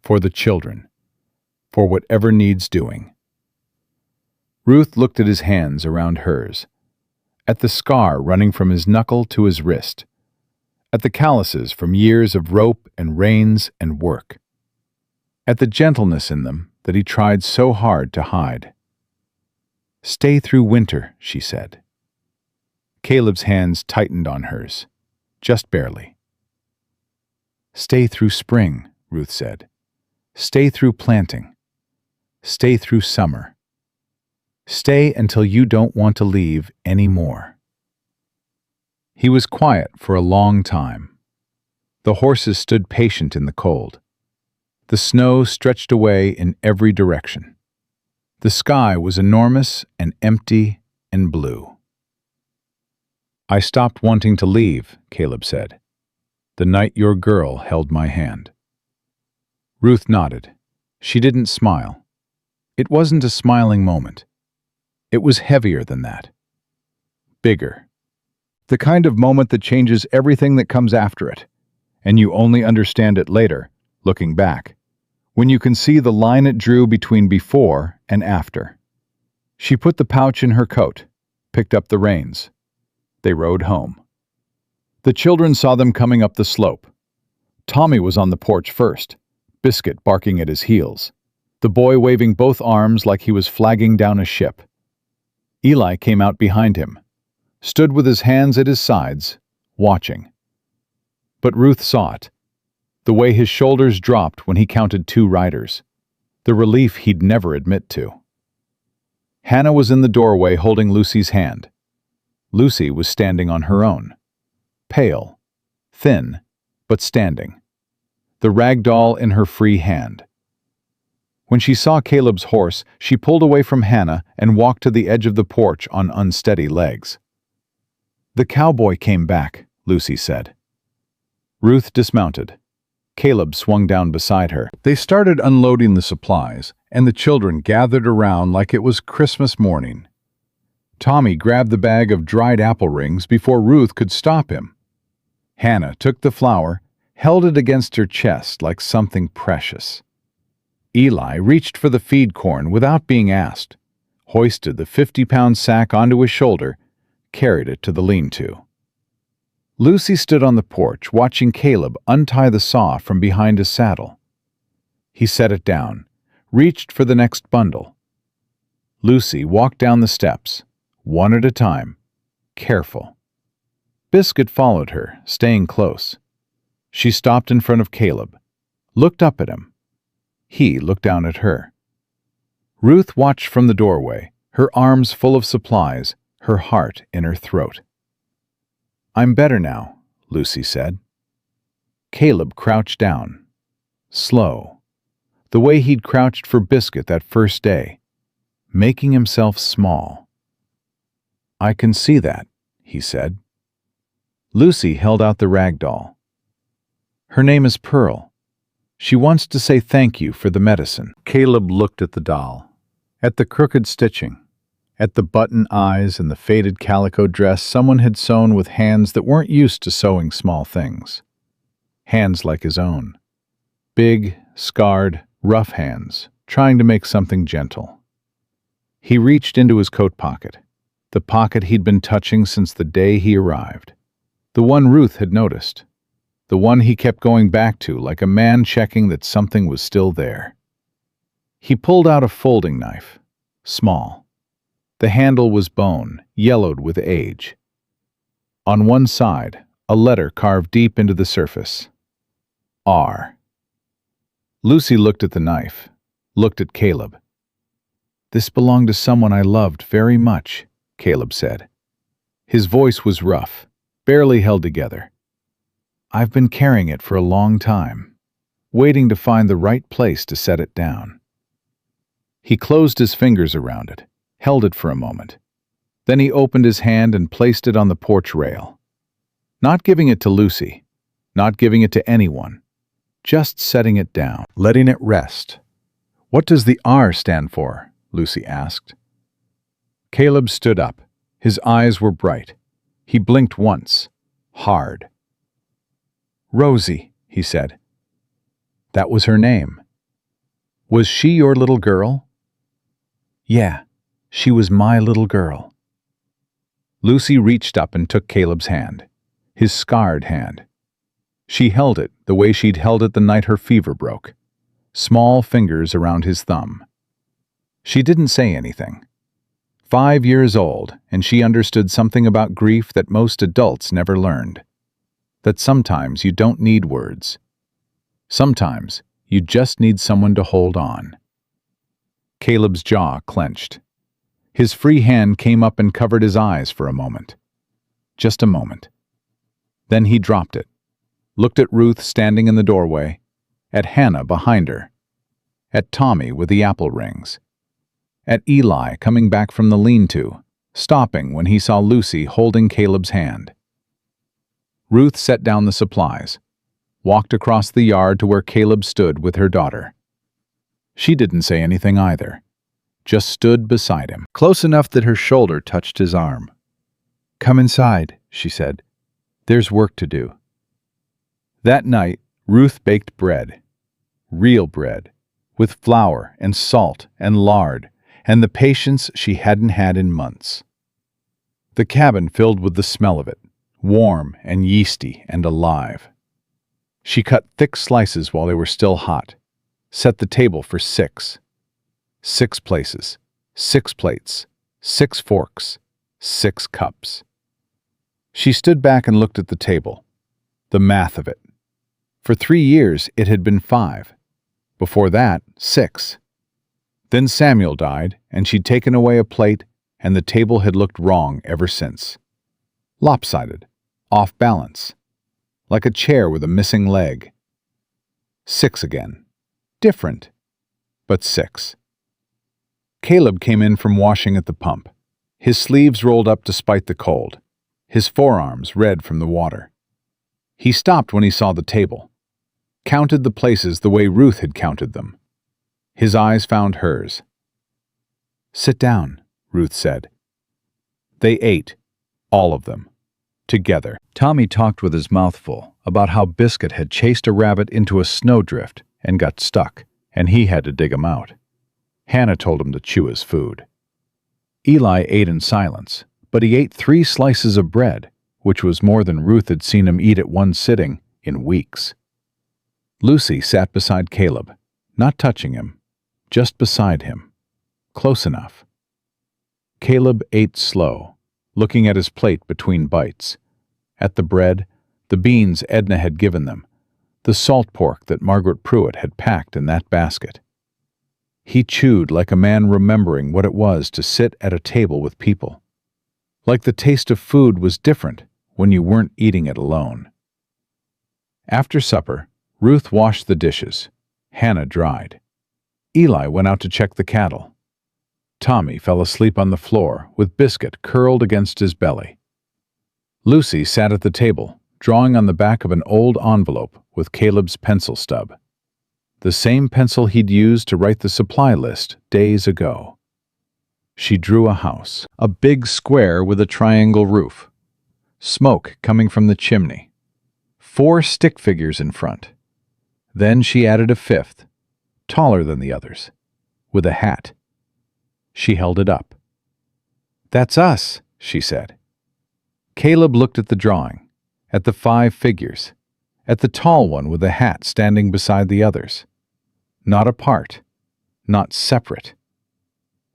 Speaker 2: "For the children. For whatever needs doing." Ruth looked at his hands around hers, at the scar running from his knuckle to his wrist, at the calluses from years of rope and reins and work, at the gentleness in them that he tried so hard to hide. "Stay through winter," she said. Caleb's hands tightened on hers, just barely. "Stay through spring," Ruth said. "Stay through planting. Stay through summer. Stay until you don't want to leave anymore." He was quiet for a long time. The horses stood patient in the cold. The snow stretched away in every direction. The sky was enormous and empty and blue. "I stopped wanting to leave," Caleb said, "the night your girl held my hand." Ruth nodded. She didn't smile. It wasn't a smiling moment. It was heavier than that. Bigger. The kind of moment that changes everything that comes after it, and you only understand it later, looking back, when you can see the line it drew between before and after. She put the pouch in her coat, picked up the reins. They rode home. The children saw them coming up the slope. Tommy was on the porch first, Biscuit barking at his heels, the boy waving both arms like he was flagging down a ship. Eli came out behind him, stood with his hands at his sides, watching. But Ruth saw it, the way his shoulders dropped when he counted 2 riders, the relief he'd never admit to. Hannah was in the doorway holding Lucy's hand. Lucy was standing on her own, pale, thin, but standing, the rag doll in her free hand. When she saw Caleb's horse, she pulled away from Hannah and walked to the edge of the porch on unsteady legs. "The cowboy came back," Lucy said. Ruth dismounted. Caleb swung down beside her. They started unloading the supplies, and the children gathered around like it was Christmas morning. Tommy grabbed the bag of dried apple rings before Ruth could stop him. Hannah took the flour, held it against her chest like something precious. Eli reached for the feed corn without being asked, hoisted the 50-pound sack onto his shoulder, carried it to the lean-to. Lucy stood on the porch watching Caleb untie the saw from behind his saddle. He set it down, reached for the next bundle. Lucy walked down the steps, one at a time, careful. Biscuit followed her, staying close. She stopped in front of Caleb, looked up at him. He looked down at her. Ruth watched from the doorway, her arms full of supplies, her heart in her throat. "I'm better now," Lucy said. Caleb crouched down, slow, the way he'd crouched for Biscuit that first day, making himself small. "I can see that," he said. Lucy held out the rag doll. "Her name is Pearl. She wants to say thank you for the medicine." Caleb looked at the doll, at the crooked stitching, at the button eyes and the faded calico dress someone had sewn with hands that weren't used to sewing small things. Hands like his own. Big, scarred, rough hands, trying to make something gentle. He reached into his coat pocket, the pocket he'd been touching since the day he arrived. The one Ruth had noticed. The one he kept going back to like a man checking that something was still there. He pulled out a folding knife, small. The handle was bone, yellowed with age. On one side, a letter carved deep into the surface. R. Lucy looked at the knife, looked at Caleb. "This belonged to someone I loved very much," Caleb said. His voice was rough, barely held together. "I've been carrying it for a long time, waiting to find the right place to set it down." He closed his fingers around it, held it for a moment. Then he opened his hand and placed it on the porch rail. Not giving it to Lucy, not giving it to anyone, just setting it down, letting it rest. "What does the R stand for?" Lucy asked. Caleb stood up,
Speaker 1: His eyes were bright. He blinked once, hard. "Rosie," he said. That was her name. "Was she your little girl?" "Yeah, she was my little girl." Lucy reached up and took Caleb's hand, his scarred hand. She held it the way she'd held it the night her fever broke, small fingers around his thumb. She didn't say anything. 5 years old, and she understood something about grief that most adults never learned. That sometimes you don't need words. Sometimes you just need someone to hold on. Caleb's jaw clenched. His free hand came up and covered his eyes for a moment. Just a moment. Then he dropped it, looked at Ruth standing in the doorway, at Hannah behind her, at Tommy with the apple rings, at Eli coming back from the lean-to, stopping when he saw Lucy holding Caleb's hand. Ruth set down the supplies, walked across the yard to where Caleb stood with her daughter. She didn't say anything either, just stood beside him, close enough that her shoulder touched his arm. "Come inside," she said. "There's work to do." That night, Ruth baked bread, real bread, with flour and salt and lard, and the patience she hadn't had in months. The cabin filled with the smell of it, warm and yeasty and alive. She cut thick slices while they were still hot, set the table for 6. 6 places, 6 plates, 6 forks, 6 cups. She stood back and looked at the table, the math of it. For 3 years it had been 5. Before that, 6. Then Samuel died, and she'd taken away a plate, and the table had looked wrong ever since. Lopsided, off balance, like a chair with a missing leg. 6 again. Different, but 6. Caleb came in from washing at the pump, his sleeves rolled up despite the cold, his forearms red from the water. He stopped when he saw the table, counted the places the way Ruth had counted them. His eyes found hers. "Sit down," Ruth said. They ate, all of them, together. Tommy talked with his mouth full about how Biscuit had chased a rabbit into a snowdrift and got stuck, and he had to dig him out. Hannah told him to chew his food. Eli ate in silence, but he ate 3 slices of bread, which was more than Ruth had seen him eat at one sitting in weeks. Lucy sat beside Caleb, not touching him, just beside him, close enough. Caleb ate slow, looking at his plate between bites, at the bread, the beans Edna had given them, the salt pork that Margaret Pruitt had packed in that basket. He chewed like a man remembering what it was to sit at a table with people. Like the taste of food was different when you weren't eating it alone. After supper, Ruth washed the dishes. Hannah dried. Eli went out to check the cattle. Tommy fell asleep on the floor with Biscuit curled against his belly. Lucy sat at the table, drawing on the back of an old envelope with Caleb's pencil stub. The same pencil he'd used to write the supply list days ago. She drew a house, a big square with a triangle roof. Smoke coming from the chimney. 4 stick figures in front. Then she added a 5th, taller than the others, with a hat. She held it up. "That's us," she said. Caleb looked at the drawing, at the 5 figures, at the tall one with the hat standing beside the others. Not apart, not separate.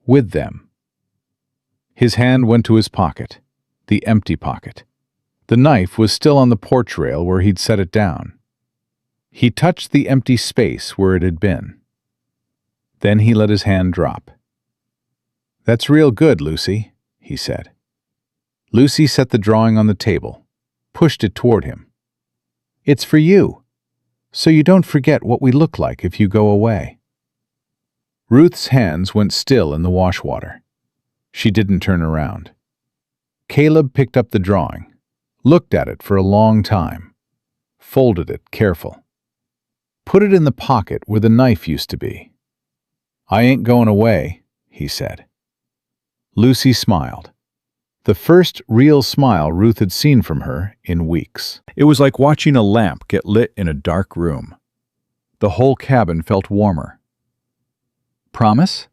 Speaker 1: With them. His hand went to his pocket, the empty pocket. The knife was still on the porch rail where he'd set it down. He touched the empty space where it had been. Then he let his hand drop. "That's real good, Lucy," he said. Lucy set the drawing on the table, pushed it toward him. "It's for you, so you don't forget what we look like if you go away." Ruth's hands went still in the wash water. She didn't turn around. Caleb picked up the drawing, looked at it for a long time, folded it careful. Put it in the pocket where the knife used to be. "I ain't going away," he said. Lucy smiled.
Speaker 2: The first real smile Ruth had seen from her in weeks.
Speaker 1: It was like watching a lamp get lit in a dark room. The whole cabin felt warmer. "Promise?"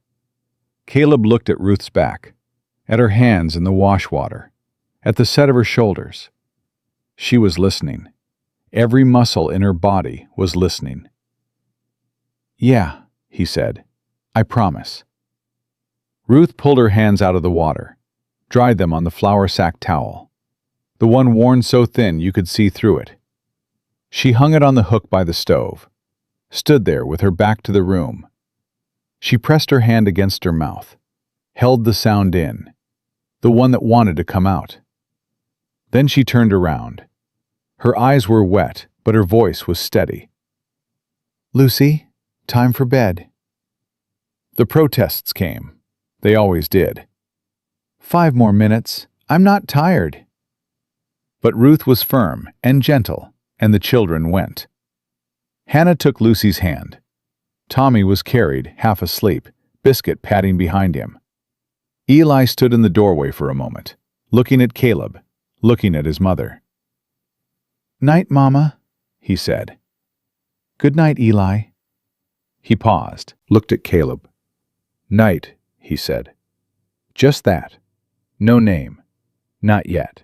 Speaker 1: Caleb looked at Ruth's back, at her hands in the wash water, at the set of her shoulders. She was listening. Every muscle in her body was listening. "Yeah," he said. "I promise." Ruth pulled her hands out of the water, dried them on the flour sack towel, the one worn so thin you could see through it. She hung it on the hook by the stove, stood there with her back to the room. She pressed her hand against her mouth, held the sound in, the one that wanted to come out. Then she turned around. Her eyes were wet, but her voice was steady. "Lucy, time for bed." The protests came. They always did. "5 more minutes. I'm not tired." But Ruth was firm and gentle, and the children went. Hannah took Lucy's hand. Tommy was carried, half asleep, Biscuit padding behind him. Eli stood in the doorway for a moment, looking at Caleb, looking at his mother. "Night, Mama," he said. "Good night, Eli." He paused, looked at Caleb. "Night," he said. Just that. No name. Not yet.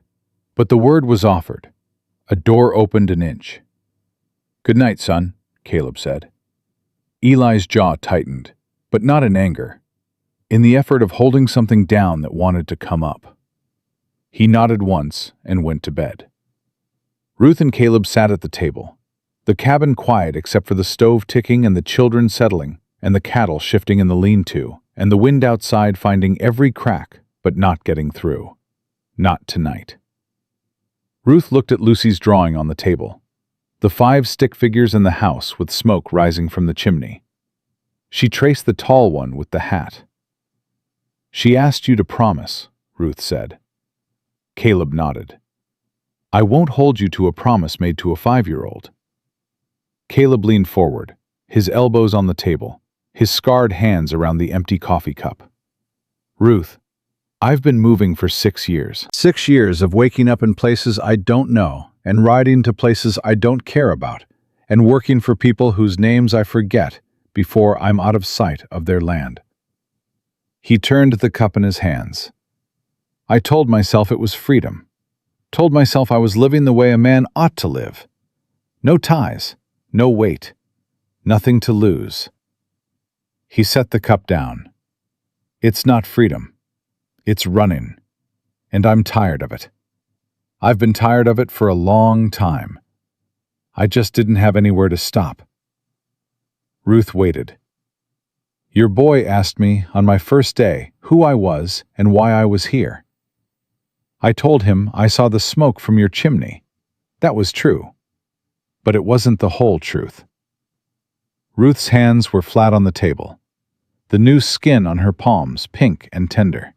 Speaker 1: But the word was offered. A door opened an inch. "Good night, son," Caleb said. Eli's jaw tightened, but not in anger, in the effort of holding something down that wanted to come up. He nodded once and went to bed. Ruth and Caleb sat at the table, the cabin quiet except for the stove ticking and the children settling, and the cattle shifting in the lean-to, and the wind outside finding every crack but not getting through. Not tonight. Ruth looked at Lucy's drawing on the table, the 5 stick figures in the house with smoke rising from the chimney. She traced the tall one with the hat. "She asked you to promise," Ruth said. Caleb nodded. "I won't hold you to a promise made to a 5-year-old. Caleb leaned forward, his elbows on the table, his scarred hands around the empty coffee cup. "Ruth, I've been moving for 6 years. 6 years of waking up in places I don't know and riding to places I don't care about and working for people whose names I forget before I'm out of sight of their land." He turned the cup in his hands. "I told myself it was freedom. Told myself I was living the way a man ought to live. No ties, no weight, nothing to lose." He set the cup down. "It's not freedom. It's running. And I'm tired of it. I've been tired of it for a long time. I just didn't have anywhere to stop." Ruth waited. "Your boy asked me on my first day who I was and why I was here. I told him I saw the smoke from your chimney. That was true. But it wasn't the whole truth." Ruth's hands were flat on the table, the new skin on her palms pink and tender.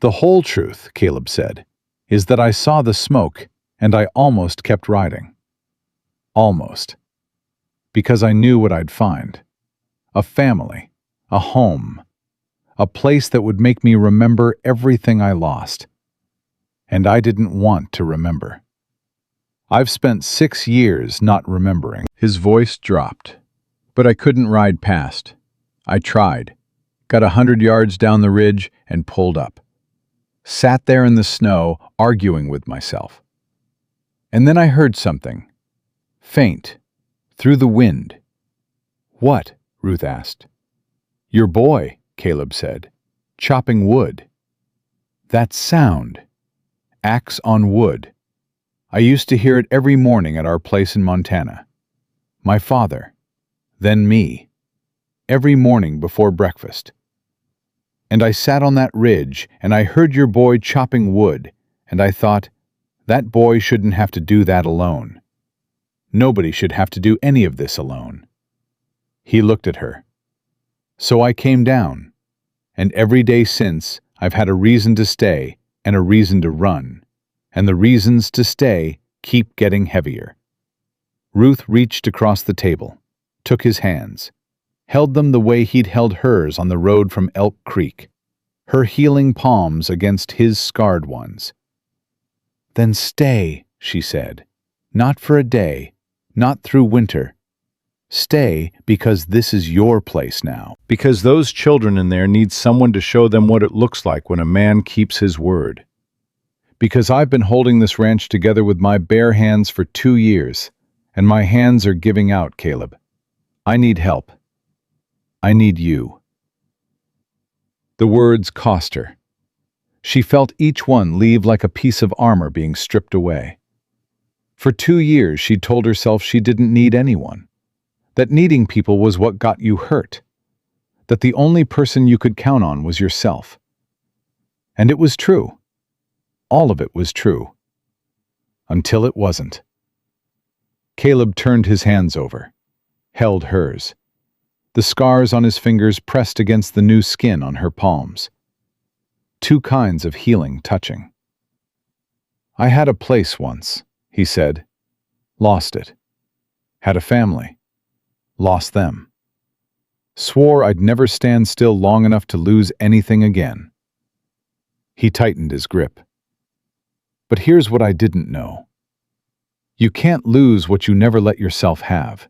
Speaker 1: "The whole truth," Caleb said, "is that I saw the smoke and I almost kept riding. Almost. Because I knew what I'd find. A family, a home, a place that would make me remember everything I lost. And I didn't want to remember. I've spent 6 years not remembering." His voice dropped. "But I couldn't ride past. I tried. Got 100 yards down the ridge and pulled up. Sat there in the snow, arguing with myself. And then I heard something. Faint. Through the wind." "What?" Ruth asked. "Your boy," Caleb said. "Chopping wood. That sound. Axe on wood. I used to hear it every morning at our place in Montana. My father. Then me. Every morning before breakfast. And I sat on that ridge, and I heard your boy chopping wood, and I thought, that boy shouldn't have to do that alone. Nobody should have to do any of this alone." He looked at her. "So I came down, and every day since I've had a reason to stay and a reason to run, and the reasons to stay keep getting heavier." Ruth reached across the table, took his hands, held them the way he'd held hers on the road from Elk Creek.
Speaker 2: her healing palms against his scarred ones. "Then stay," she said. "Not for a day, not through winter. Stay because this is your place now."
Speaker 1: Because those children in there need someone to show them what it looks like when a man keeps his word. Because I've been holding this ranch together with my bare hands for 2 years, and my hands are giving out, Caleb. I need help. I need you. The words cost her. She felt each one leave like a piece of armor being stripped away. For 2 years she'd told herself she didn't need anyone, that needing people was what got you hurt, that the only person you could count on was yourself. And it was true. All of it was true. Until it wasn't. Caleb turned his hands over, held hers. The scars on his fingers pressed against the new skin on her palms. 2 kinds of healing touching. "I had a place once," he said. "Lost it. Had a family. Lost them. Swore I'd never stand still long enough to lose anything again." He tightened his grip. "But here's what I didn't know. You can't lose what you never let yourself have.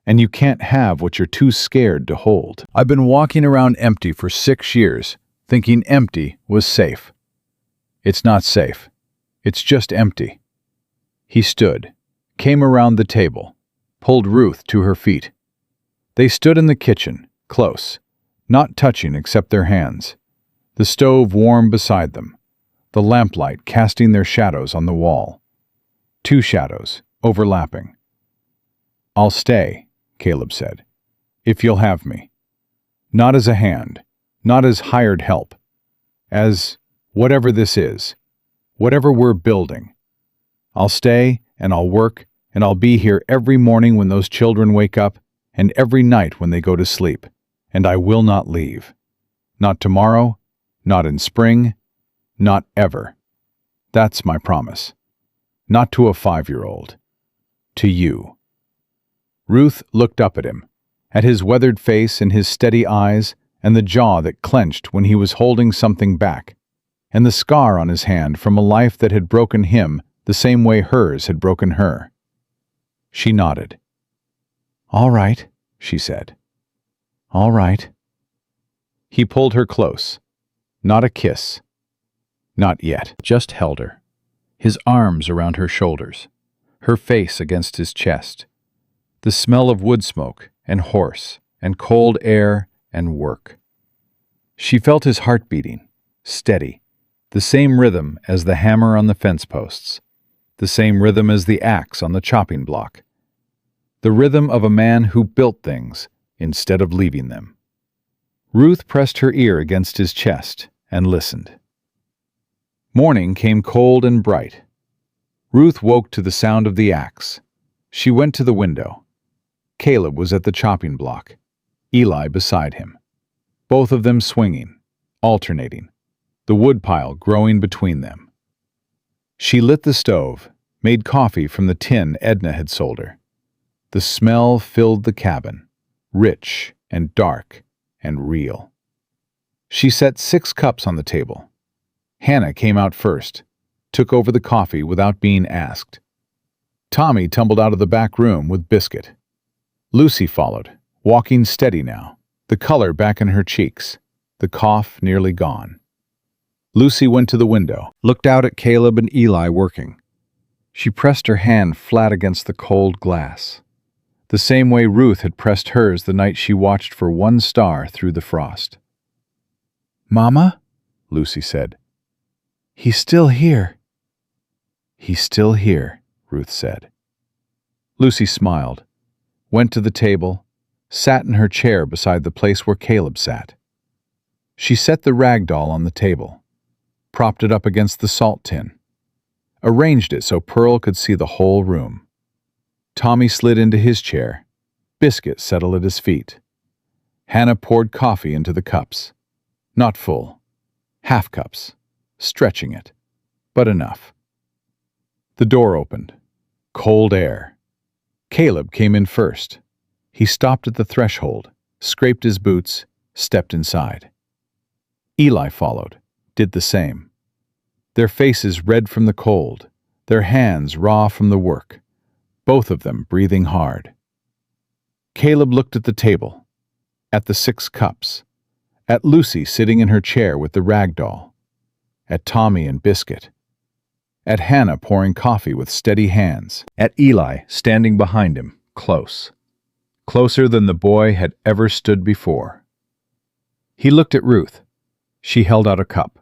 Speaker 1: And you can't have what you're too scared to hold." I've been walking around empty for 6 years, thinking empty was safe. It's not safe. It's just empty. He stood, came around the table, pulled Ruth to her feet. They stood in the kitchen, close, not touching except their hands, the stove warm beside them, the lamplight casting their shadows on the wall. 2 shadows, overlapping. "I'll stay," Caleb said, "if you'll have me. Not as a hand, not as hired help. As whatever this is, whatever we're building. I'll stay, and I'll work, and I'll be here every morning when those children wake up, and every night when they go to sleep, and I will not leave. Not tomorrow, not in spring, not ever. That's my promise. Not to a 5-year-old. To you." Ruth looked up at him, at his weathered face and his steady eyes and the jaw that clenched when he was holding something back, and the scar on his hand from a life that had broken him the same way hers had broken her. She nodded. "All right," she said. "All right." He pulled her close. Not a kiss. Not yet. Just held her. His arms around her shoulders, her face against his chest. The smell of wood smoke and horse and cold air and work. She felt his heart beating, steady, the same rhythm as the hammer on the fence posts, the same rhythm as the axe on the chopping block, the rhythm of a man who built things instead of leaving them. Ruth pressed her ear against his chest and listened. Morning came cold and bright. Ruth woke to the sound of the axe. She went to the window. Caleb was at the chopping block, Eli beside him. Both of them swinging, alternating, the woodpile growing between them. She lit the stove, made coffee from the tin Edna had sold her. The smell filled the cabin, rich and dark and real. She set 6 cups on the table. Hannah came out first, took over the coffee without being asked. Tommy tumbled out of the back room with biscuit. Lucy followed, walking steady now, the color back in her cheeks, the cough nearly gone. Lucy went to the window, looked out at Caleb and Eli working. She pressed her hand flat against the cold glass, the same way Ruth had pressed hers the night she watched for one star through the frost. "Mama," Lucy said. "He's still here." "He's still here," Ruth said. Lucy smiled, went to the table, sat in her chair beside the place where Caleb sat. She set the rag doll on the table, propped it up against the salt tin, arranged it so Pearl could see the whole room. Tommy slid into his chair, Biscuit settled at his feet. Hannah poured coffee into the cups. Not full, half cups, stretching it, but enough. The door opened. Cold air. Caleb came in first. He stopped at the threshold, scraped his boots, stepped inside.
Speaker 2: Eli followed, did the same. Their faces red from the cold, their hands raw from the work, both of them breathing hard. Caleb looked at the table, at the 6 cups, at Lucy sitting in her chair with the rag doll, at Tommy and Biscuit, at Hannah pouring coffee with steady hands, at Eli standing behind him, close, closer than the boy had ever stood before. He looked at Ruth. She held out a cup.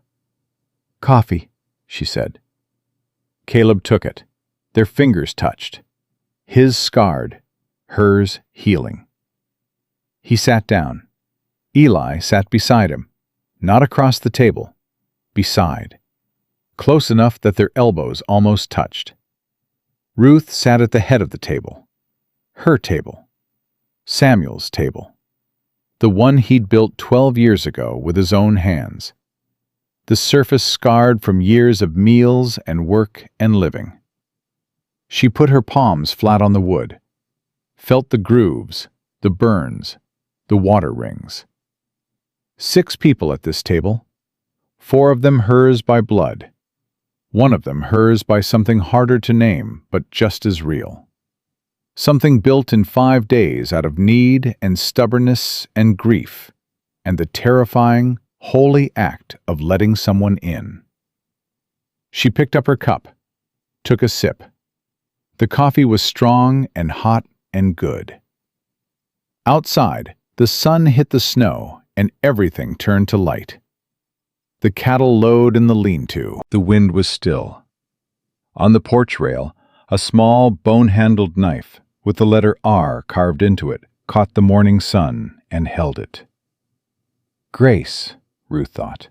Speaker 2: "Coffee," she said. Caleb took it. Their fingers touched. His scarred, hers healing. He sat down. Eli sat beside him, not across the table, beside, close enough that their elbows almost touched. Ruth sat at the head of the table. Her table. Samuel's table. The one he'd built 12 years ago with his own hands. The surface scarred from years of meals and work and living. She put her palms flat on the wood, felt the grooves, the burns, the water rings. 6 people at this table, 4 of them hers by blood, 1 of them hers by something harder to name but just as real. Something built in 5 days out of need and stubbornness and grief, and the terrifying, holy act of letting someone in. She picked up her cup, took a sip. The coffee was strong and hot and good. Outside, the sun hit the snow and everything turned to light. The cattle lowed in the lean-to. The wind was still. On the porch rail, a small, bone-handled knife with the letter R carved into it caught the morning sun and held it. Grace, Ruth thought.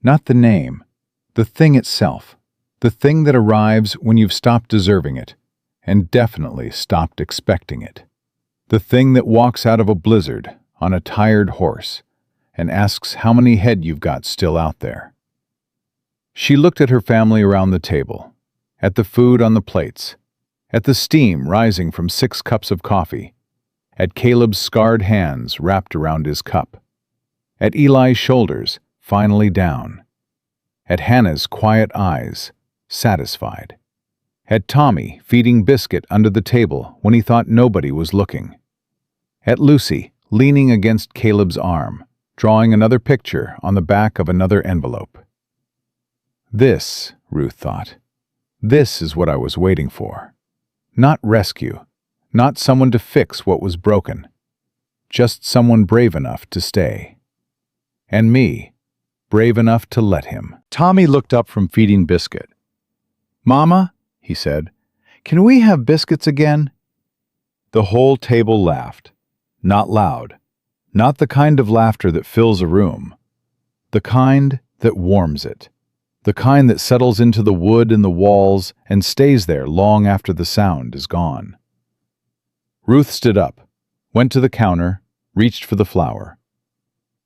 Speaker 2: Not the name, the thing itself, the thing that arrives when you've stopped deserving it, and definitely stopped expecting it. The thing that walks out of a blizzard on a tired horse and asks how many head you've got still out there. She looked at her family around the table, at the food on the plates, at the steam rising from 6 cups of coffee, at Caleb's scarred hands wrapped around his cup, at Eli's shoulders finally down, at Hannah's quiet eyes, satisfied, at Tommy feeding Biscuit under the table when he thought nobody was looking, at Lucy leaning against Caleb's arm, drawing another picture on the back of another envelope. This, Ruth thought, this is what I was waiting for. Not rescue, not someone to fix what was broken, just someone brave enough to stay. And me, brave enough to let him. Tommy looked up from feeding Biscuit. "Mama," he said, "can we have biscuits again?" The whole table laughed. Not loud. Not the kind of laughter that fills a room. The kind that warms it. The kind that settles into the wood in the walls and stays there long after the sound is gone. Ruth stood up, went to the counter, reached for the flour.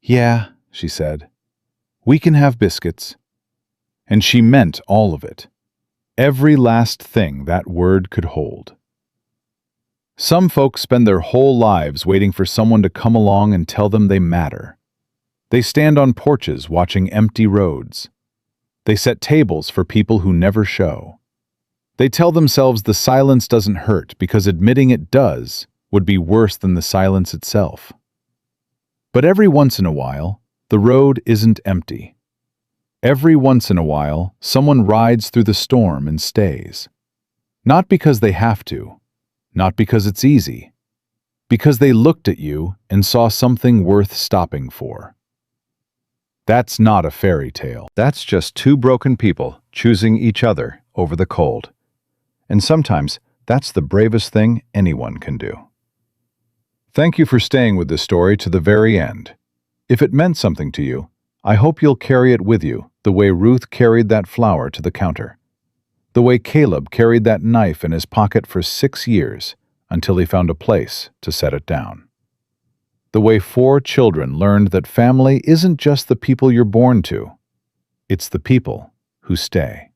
Speaker 2: "Yeah," she said, "we can have biscuits." And she meant all of it. Every last thing that word could hold. Some folks spend their whole lives waiting for someone to come along and tell them they matter. They stand on porches watching empty roads. They set tables for people who never show. They tell themselves the silence doesn't hurt because admitting it does would be worse than the silence itself. But every once in a while, the road isn't empty. Every once in a while, someone rides through the storm and stays. Not because they have to, not because it's easy, because they looked at you and saw something worth stopping for. That's not a fairy tale. That's just 2 broken people choosing each other over the cold. And sometimes that's the bravest thing anyone can do. Thank you for staying with this story to the very end. If it meant something to you, I hope you'll carry it with you the way Ruth carried that flour to the counter. The way Caleb carried that knife in his pocket for 6 years until he found a place to set it down. The way 4 children learned that family isn't just the people you're born to, it's the people who stay.